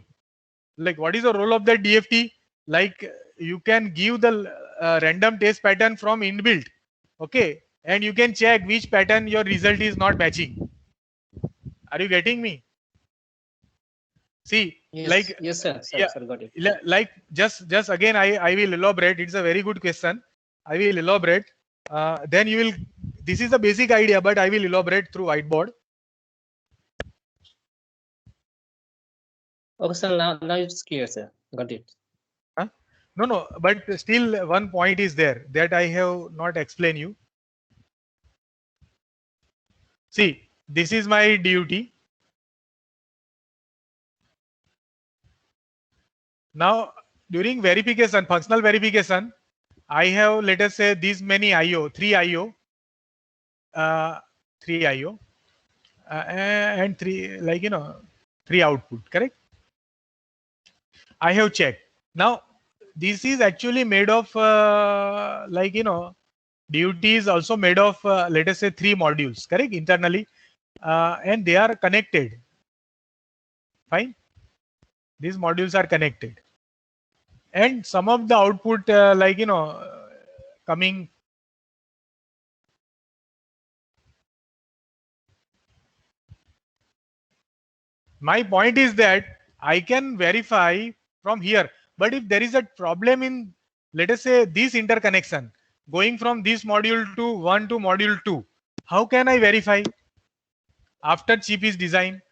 Like, what is the role of that DFT? Like, you can give the random test pattern from inbuilt, okay, and you can check which pattern your result is not matching. Are you getting me? See, Yes, like, yes, sir. Sir, yeah, sir, got it. like just again, I will elaborate. It's a very good question. I will elaborate. Then you will. This is the basic idea, but I will elaborate through whiteboard. Okay, sir. Now it's clear, sir. Got it. Huh? No, but still one point is there that I have not explained you. See, this is my DUT. Now, during verification, functional verification, I have, let us say, these many IO, 3 IO. 3 IO and 3, like, 3 output, correct? I have checked. Now, this is actually made of, DUT is also made of, let us say, 3 modules, correct, internally, and they are connected. Fine. These modules are connected. And some of the output, coming. My point is that I can verify from here, but if there is a problem in, let us say, this interconnection going from this module to 1 to module 2, how can I verify after chip is designed?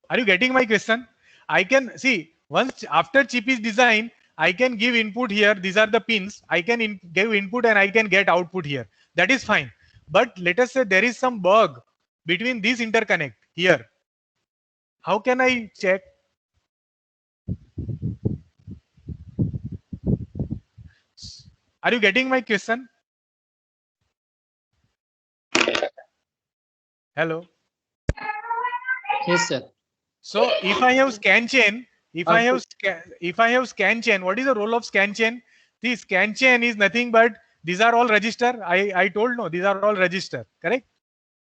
Are you getting my question? I can see once after chip is designed, I can give input here. These are the pins. I can give input and I can get output here. That is fine. But let us say there is some bug between this interconnect here. How can I check? Are you getting my question? Hello. Yes, sir. So if I have scan chain, if I have scan chain, what is the role of scan chain? The scan chain is nothing but these are all register. I told no, these are all register, correct?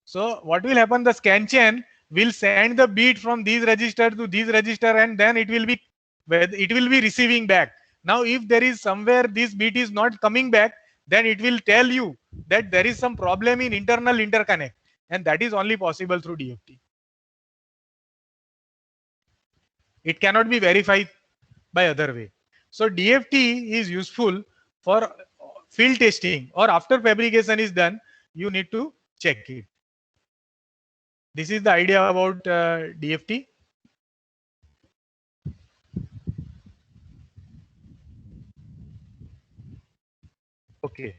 So what will happen? The scan chain will send the bit from these register to these register, and then it will be receiving back. Now, if there is somewhere this bit is not coming back, then it will tell you that there is some problem in internal interconnect, and that is only possible through DFT. It cannot be verified by other way. So DFT is useful for field testing, or after fabrication is done, you need to check it. This is the idea about DFT. Okay.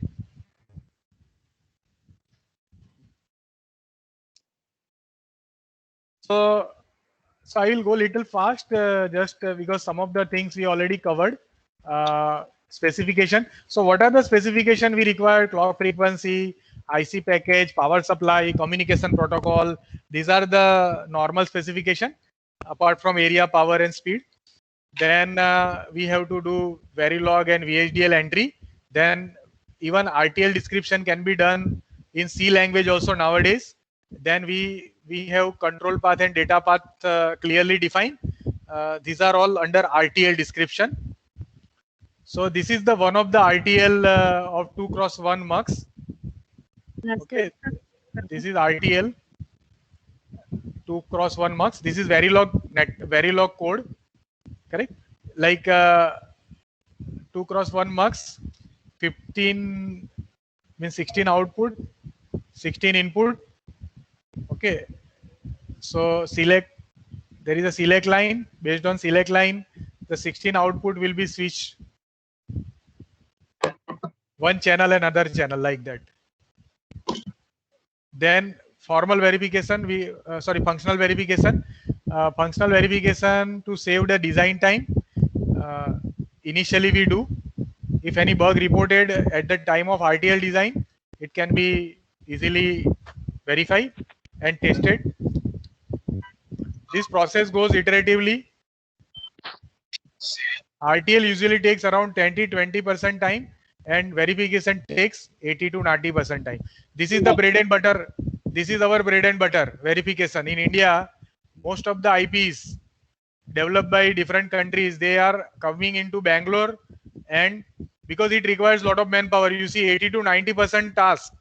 So I will go little fast, just because some of the things we already covered. Specification. So what are the specification we require? Clock frequency, IC package, power supply, communication protocol. These are the normal specification apart from area, power and speed. Then we have to do Verilog and VHDL entry. Then even RTL description can be done in C language also nowadays. Then we have control path and data path clearly defined. These are all under RTL description. So this is the one of the RTL of 2x1 mux. Okay, this is RTL 2x1 mux. This is Verilog code, correct? Like 2x1 mux, 15 means 16 output, 16 input. Okay, so select, there is a select line. Based on select line, the 16 output will be switched one channel and another channel, like that. Then formal verification, functional verification. Functional verification to save the design time. Initially we do. If any bug reported at the time of RTL design, it can be easily verified and tested. This process goes iteratively. RTL usually takes around 10 to 20% time, and verification takes 80 to 90% time. This is the bread and butter. This is our bread and butter verification. In India, most of the IPs developed by different countries, they are coming into Bangalore, and because it requires a lot of manpower, you see 80 to 90% task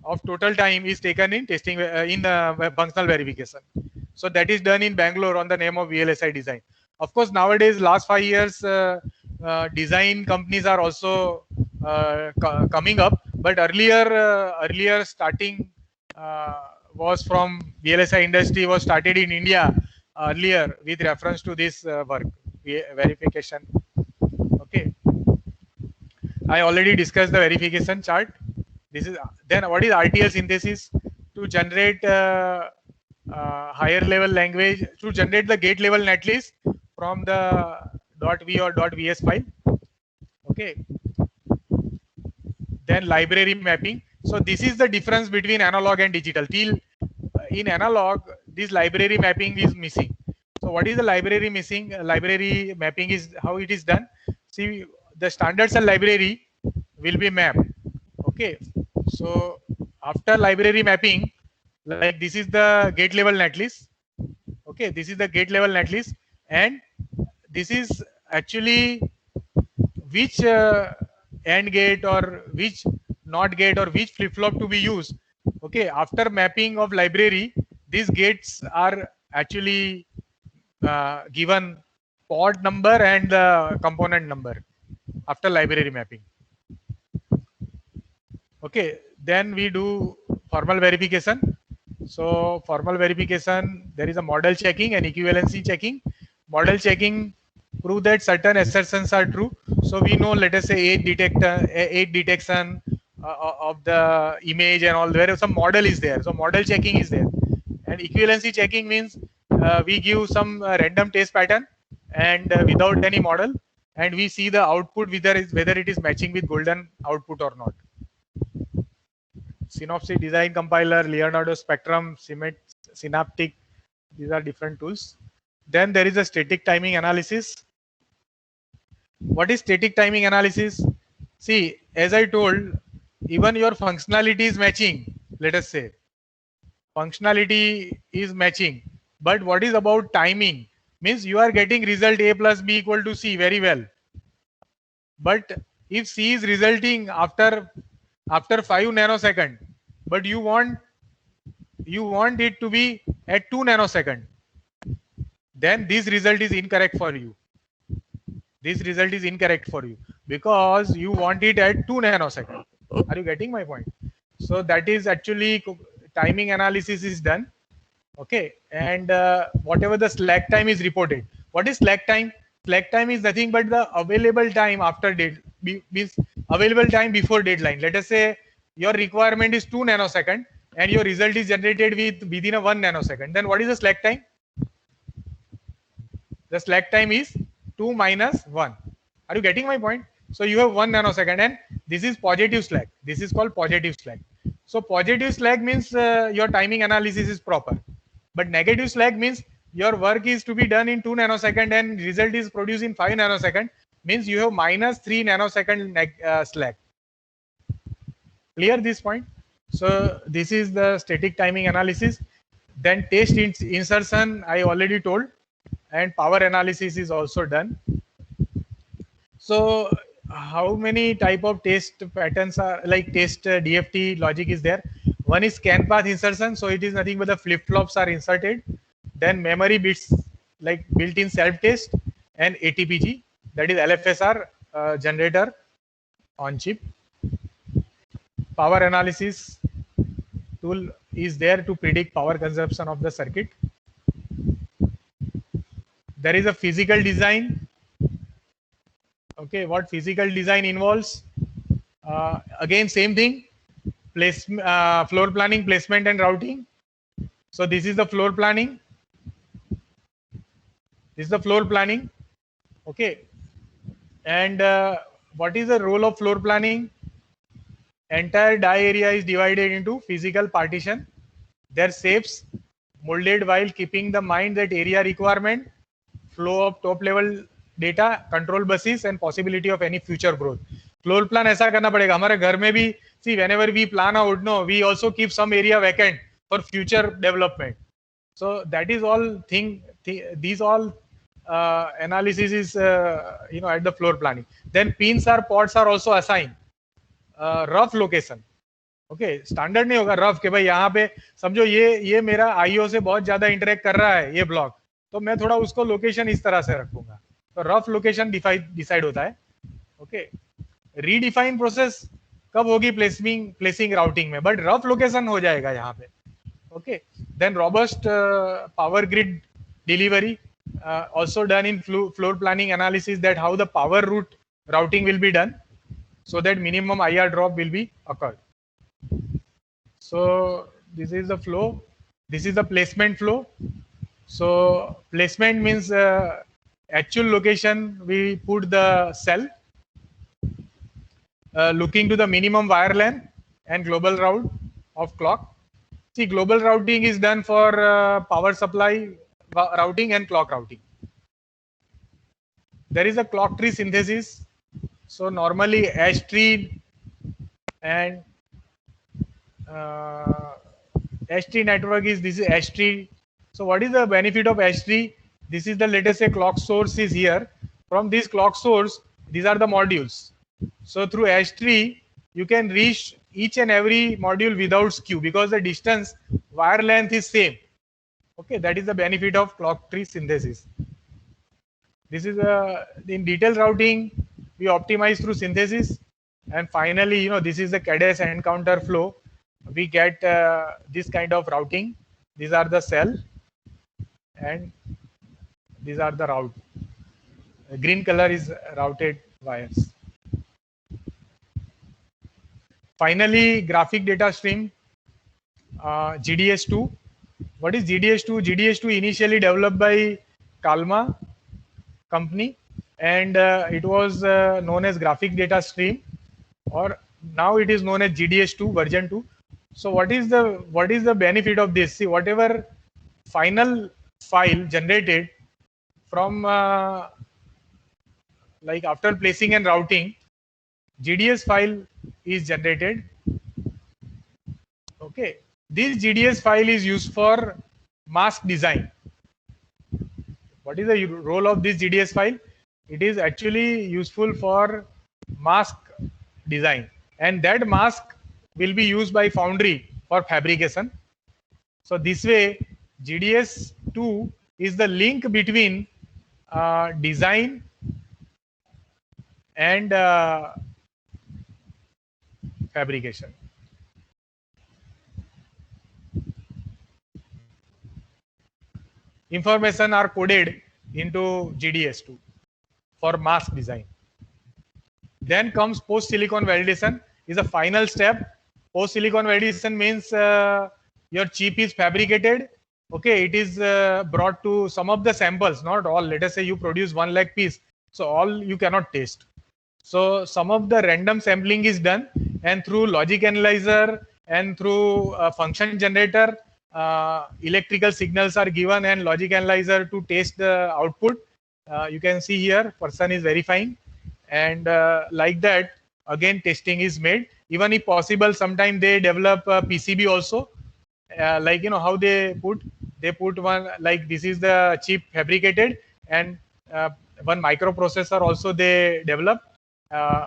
of total time is taken in testing, in functional verification. So that is done in Bangalore on the name of VLSI Design. Of course, nowadays, last 5 years, design companies are also coming up, but earlier starting was from VLSI industry was started in India earlier with reference to this work verification. Okay, I already discussed the verification chart. This is then what is RTL synthesis? To generate higher level language, to generate the gate level netlist from the .v or .vs file. Okay, then library mapping. So this is the difference between analog and digital. Till in analog, this library mapping is missing. So what is the library missing? Library mapping is how it is done. See, the standard cell library will be mapped. Okay. So after library mapping, like this is the gate level netlist. Okay, this is the gate level netlist, and this is actually which AND gate or which NOT gate or which flip flop to be used. Okay, after mapping of library, these gates are actually given port number and the component number after library mapping. Okay, then we do formal verification. So formal verification, there is a model checking and equivalency checking. Model checking prove that certain assertions are true. So we know, let us say, eight detection of the image and all. There some model is there. So model checking is there. And equivalency checking means we give some random test pattern and without any model, and we see the output whether it is matching with golden output or not. Synopsys Design Compiler, Leonardo Spectrum, Synaptic, these are different tools. Then there is a static timing analysis. What is static timing analysis? See, as I told, even your functionality is matching, let us say. Functionality is matching. But what is about timing? Means you are getting result A plus B equal to C very well. But if C is resulting after 5 nanosecond, but you want it to be at 2 nanosecond, then this result is incorrect for you. This result is incorrect for you because you want it at 2 nanosecond. Are you getting my point? So that is actually timing analysis is done. Okay, and whatever the slack time is reported. What is slack time? Slack time is nothing but the available time after means available time before deadline. Let us say your requirement is 2 nanosecond and your result is generated within a 1 nanosecond. Then what is the slack time? The slack time is 2 minus 1. Are you getting my point? So you have 1 nanosecond and this is positive slack. This is called positive slack. So positive slack means your timing analysis is proper. But negative slack means your work is to be done in 2 nanosecond and result is produced in 5 nanosecond, means you have minus 3 nanosecond slack. Clear this point? So this is the static timing analysis. Then test insertion I already told, and power analysis is also done. So how many type of test patterns are like test DFT logic is there? One is scan path insertion, so it is nothing but the flip flops are inserted. Then memory bits like built-in self-test, and ATPG, that is LFSR generator on chip. Power analysis tool is there to predict power consumption of the circuit. There is a physical design. Okay, what physical design involves? Again, same thing. Floor planning, placement, and routing. So this is the floor planning. This is the floor planning. Okay, and what is the role of floor planning? Entire die area is divided into physical partition. Their shapes molded while keeping the mind that area requirement, flow of top level data, control buses, and possibility of any future growth. Floor plan ऐसा करना पड़ेगा. हमारे घर में भी, see, whenever we plan out, no, we also keep some area vacant for future development. So that is all thing. These all analysis is at the floor planning. Then pins or ports are also assigned. Rough location. Okay, standard नहीं होगा rough के भाई यहाँ पे समझो ये मेरा IO से बहुत ज्यादा इंटरेक्ट कर रहा है ये ब्लॉक, तो मैं थोड़ा उसको लोकेशन इस तरह से रखूंगा. तो रफ लोकेशन डिसाइड होता है. ओके, रीडिफाइन प्रोसेस कब होगी? प्लेसिंग राउटिंग में, बट रफ लोकेशन हो जाएगा यहाँ पे. Okay, then robust power grid delivery also done in floor planning analysis, that how the power route routing will be done so that minimum IR drop will be occurred. So this is the flow. This is the placement flow. So placement means actual location we put the cell. looking to the minimum wire length and global route of clock. See, global routing is done for power supply routing and clock routing. There is a clock tree synthesis. So normally ash tree and ash tree network is, this is ash tree. So what is the benefit of ash tree? This is the, let us say, clock source is here. From this clock source, these are the modules. So through ash tree, you can reach each and every module without skew because the distance, wire length is same. Okay, that is the benefit of clock tree synthesis. This is in detailed routing, we optimize through synthesis. And finally, this is the cadence encounter flow. We get this kind of routing. These are the cell and these are the route. The green color is routed wires. Finally, graphic data stream, GDS2. What is GDS2? GDS2 initially developed by Kalma company, and it was known as graphic data stream, or now it is known as GDS2 version 2. So what is the benefit of this? See, whatever final file generated from like after placing and routing, GDS file is generated. Okay, this GDS file is used for mask design. What is the role of this GDS file? It is actually useful for mask design, and that mask will be used by foundry for fabrication. So this way, GDS2 is the link between design and fabrication. Information are coded into GDS2 for mask design. Then comes post silicon validation, is a final step. Post silicon validation means your chip is fabricated. Okay, it is brought to some of the samples, not all. Let us say you produce 1 lakh piece, so all you cannot test. So some of the random sampling is done, and through logic analyzer and through function generator, electrical signals are given and logic analyzer to test the output. You can see here person is verifying, and like that again testing is made. Even if possible, sometimes they develop PCB also, like how they put one, like this is the chip fabricated, and one microprocessor also they develop,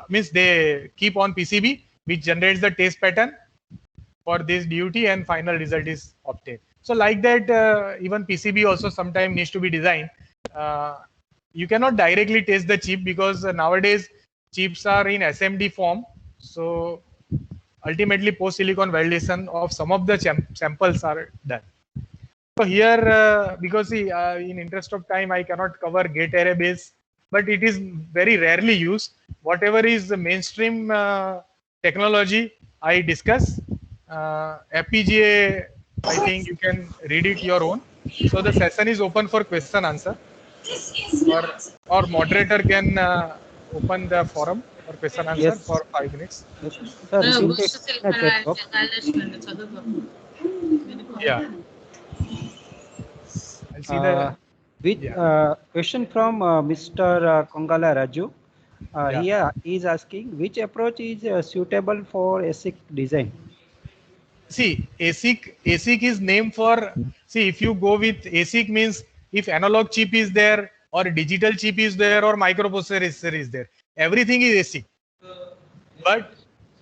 means they keep on PCB which generates the test pattern for this DUT, and final result is obtained. So like that, even PCB also sometimes needs to be designed. You cannot directly test the chip because nowadays chips are in SMD form. So ultimately post silicon validation of some of the samples are done. So here, because in interest of time, I cannot cover gate array base, but it is very rarely used. Whatever is the mainstream technology I discuss. FPGA, I think you can read it your own. So the session is open for question answer, or moderator can open the forum for question answer. Yes. For 5 minutes. Yes. Sir, you can take yeah. I'll see the question from Mr. Kongala Raju. Here he is asking which approach is suitable for ASIC design. See, ASIC is named for, see, if you go with ASIC means if analog chip is there, or digital chip is there, or microprocessor is there, everything is ASIC.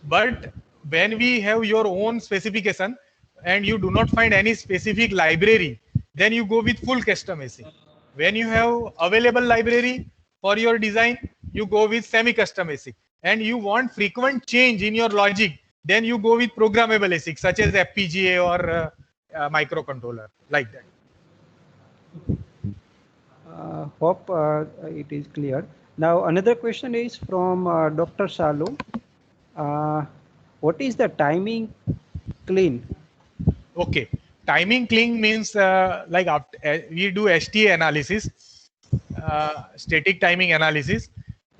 But when we have your own specification and you do not find any specific library, then you go with full custom ASIC. When you have available library for your design, you go with semi-custom ASIC. And you want frequent change in your logic, then you go with programmable ASIC such as FPGA or microcontroller, like that. Hope it is clear. Now another question is from Dr. Salu. What is the timing clean? Okay, timing clean means like after, we do STA analysis, static timing analysis.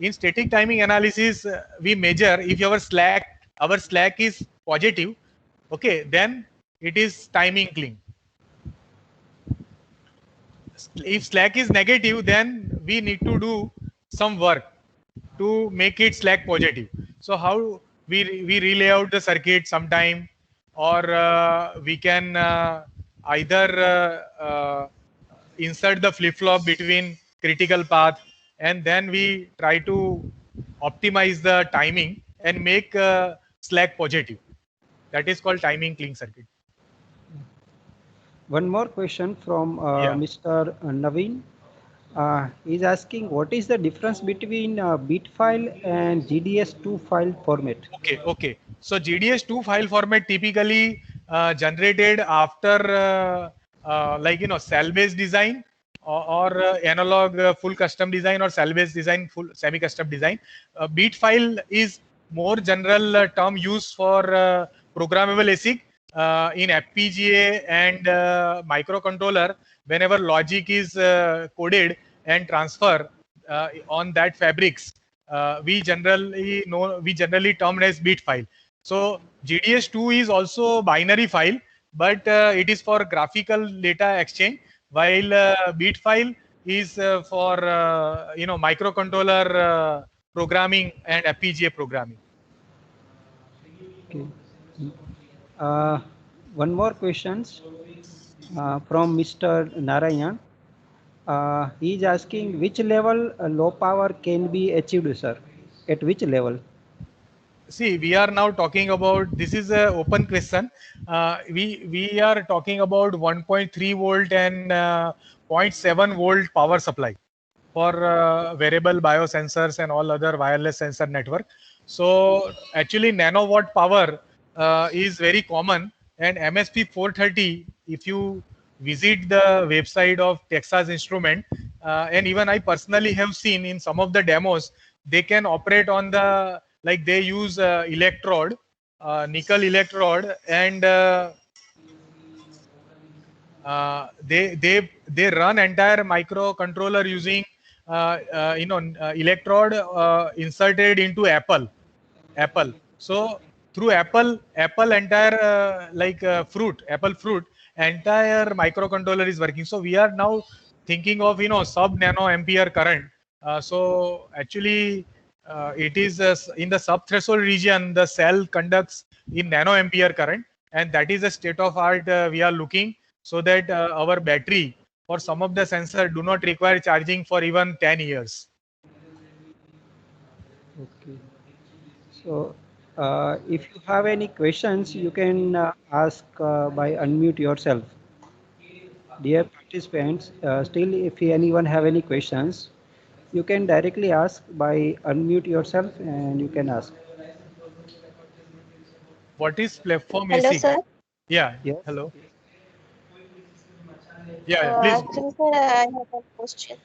in static timing analysis, we measure if our slack is positive, okay, then it is timing clean. If slack is negative, then we need to do some work to make it slack positive. So how we relay out the circuit sometime, or we can either insert the flip flop between critical path, and then we try to optimize the timing and make slack positive. That is called timing clean circuit. One more question from Yeah. Mr. Naveen. He's asking what is the difference between bit file and GDS2 file format? Okay. So GDS2 file format typically generated after cell-based design, or analog full custom design, or cell-based design full semi-custom design. Bit file is more general term used for programmable ASIC in FPGA and microcontroller. Whenever logic is coded and transfer on that fabrics, we generally term as bit file. So GDS2 is also binary file, but it is for graphical data exchange, while bit file is for microcontroller programming and FPGA programming. Okay. One more questions from Mr. Narayan. He is asking which level low power can be achieved, sir? At which level? See, we are now talking about, this is an open question. We are talking about 1.3 volt and 0.7 volt power supply for variable biosensors and all other wireless sensor network. So actually nanowatt power is very common, and MSP 430, if you visit the website of Texas Instrument, and even I personally have seen in some of the demos, they can operate on the, like they use electrode, nickel electrode, and they run entire microcontroller using electrode inserted into Apple. So through Apple entire Apple fruit, entire microcontroller is working. So we are now thinking of sub nano ampere current. So actually it is in the sub threshold region, the cell conducts in nano ampere current, and that is the state of art we are looking, so that our battery for some of the sensor do not require charging for even 10 years. Okay. So if you have any questions, you can ask by unmute yourself. Dear participants, still if anyone have any questions, you can directly ask by unmute yourself and you can ask. What is platform Hello, ASIC? sir. Yeah. Yes. Hello. Yeah. Please. Actually, sir, I have one question.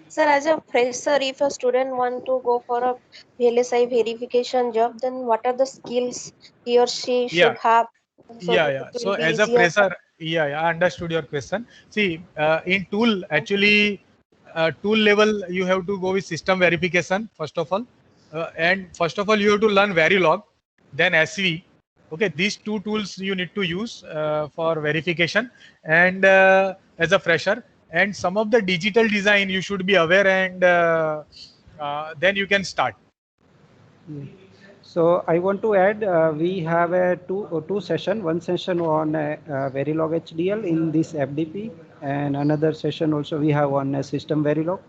Sir, as a fresher, if a student want to go for a VLSI verification job, then what are the skills he or she should Yeah. have so that it So will be as a easier? fresher, I understood your question. See, in tool, actually, tool level, you have to go with system verification first of all, and first of all, you have to learn Verilog, then SV. Okay, these two tools you need to use for verification, and as a fresher, and some of the digital design you should be aware, and then you can start. Yeah. So I want to add, we have a two session. One session on Verilog HDL in this FDP, and another session also we have on system Verilog.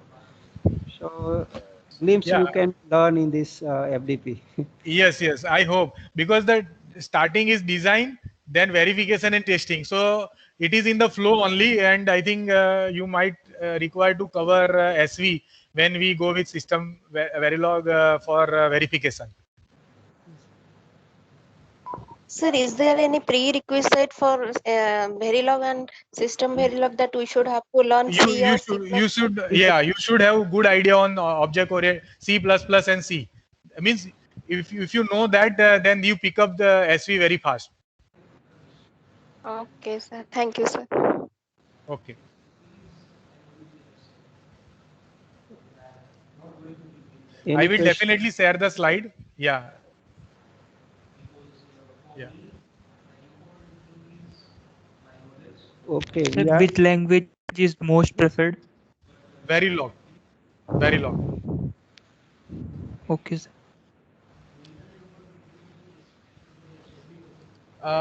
So glimpse Yeah. you can learn in this FDP. Yes, I hope, because the starting is design, then verification and testing. So it is in the flow only, and I think you might require to cover SV when we go with system Verilog for verification. Sir, is there any prerequisite for Verilog and system Verilog that we should have to learn C or C++? You should have good idea on object oriented C++ and C. I means if you know that, then you pick up the SV very fast. Okay, sir. Thank you, sir. Okay. Any I will question? definitely share the slide. Yeah. Yeah. Okay, Sir, we are. which language is most preferred? Very long. Very long. Okay, sir.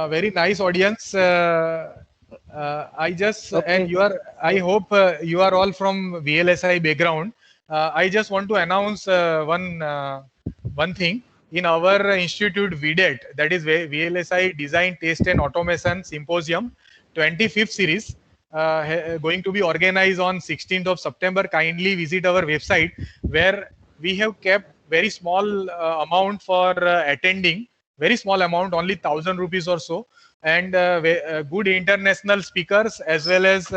Very nice audience. I just and Okay. you are. I hope you are all from VLSI background. I just want to announce one thing in our institute VDET, that is VLSI Design, Test and Automation Symposium 25th series, going to be organized on 16th of September. Kindly visit our website where we have kept very small amount for attending, very small amount, only 1,000 rupees or so, and good international speakers as well as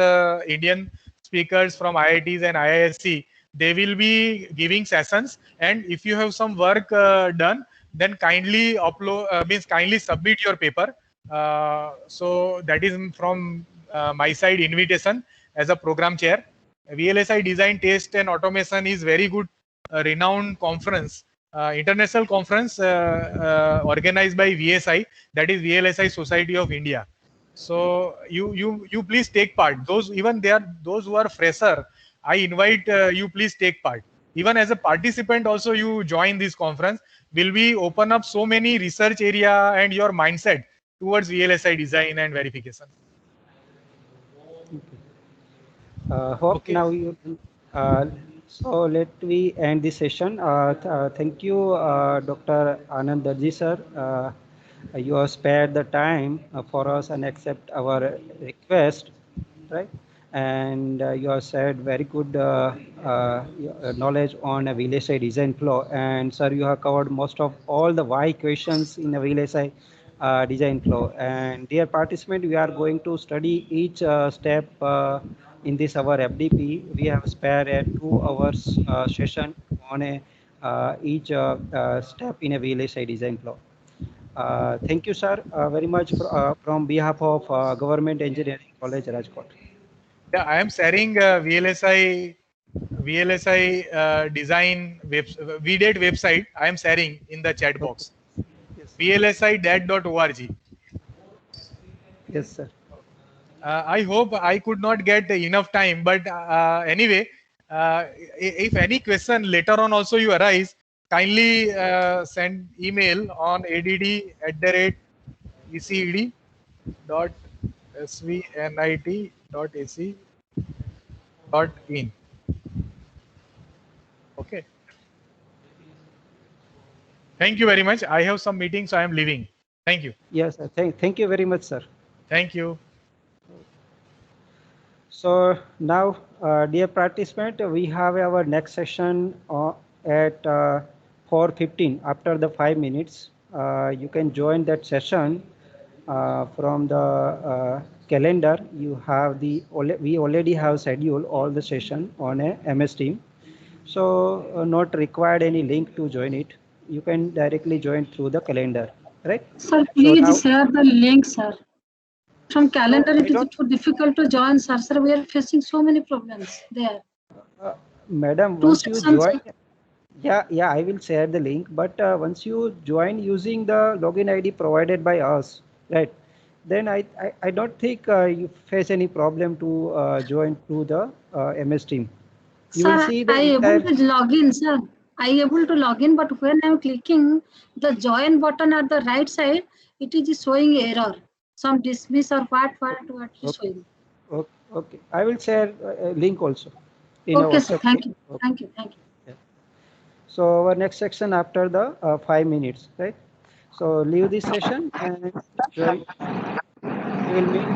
Indian speakers from IITs and IISc. They will be giving sessions, and if you have some work done, then kindly upload, means kindly submit your paper. So that is from my side invitation as a program chair. VLSI Design, Test and Automation is very good, renowned conference, international conference organized by VSI, that is VLSI Society of India. So you please take part. Those, even there those who are fresher, I invite you, please take part. Even as a participant also, you join this conference. Will be open up so many research area and your mindset towards VLSI design and verification. Hope Okay. now you. Uh, so let we end this session. Thank you, Dr. Anand Darji sir. You have spared the time for us and accept our request, right? And you have said very good knowledge on a VLSI design flow. And sir, you have covered most of all the why questions in a VLSI design flow. And dear participant, we are going to study each step in this our FDP. We have spared a 2 hours session on a each step in a VLSI design flow. Thank you, sir, very much from behalf of Government Engineering College, Rajkot. Yeah, I am sharing VLSI design VDET website. I am sharing in the chat box. Yes, VLSI.org. yes, sir. I hope I could not get enough time, but anyway, if any question later on also you arise, kindly send email on add@eced.svnit.ac.in. Okay. Thank you very much. I have some meetings, so I am leaving. Thank you. Yes, sir. Thank you very much, sir. Thank you. So now, dear participant, we have our next session at 4:15 after the 5 minutes. You can join that session from the calendar. You have we already have scheduled all the session on a MS Team. So not required any link to join it. You can directly join through the calendar, right? Sir, So please now, share the link, sir. From calendar, I it is don't, too difficult to join, sir. Sir, we are facing so many problems there. madam, Two once you sessions. join, yeah, I will share the link. But once you join using the login ID provided by us, right? Then I don't think you face any problem to join to the MS Team. You will Sir, see the I able entire. to log in, sir. I able to log in, but when I am clicking the join button at the right side, it is showing error. Some dismiss or what is Okay, showing. okay. I will share a link also in a Okay, sir. WhatsApp Thank link. you. Okay. Thank you. Thank you. Yeah. So our next section after the 5 minutes, right? So leave this session and join. We will meet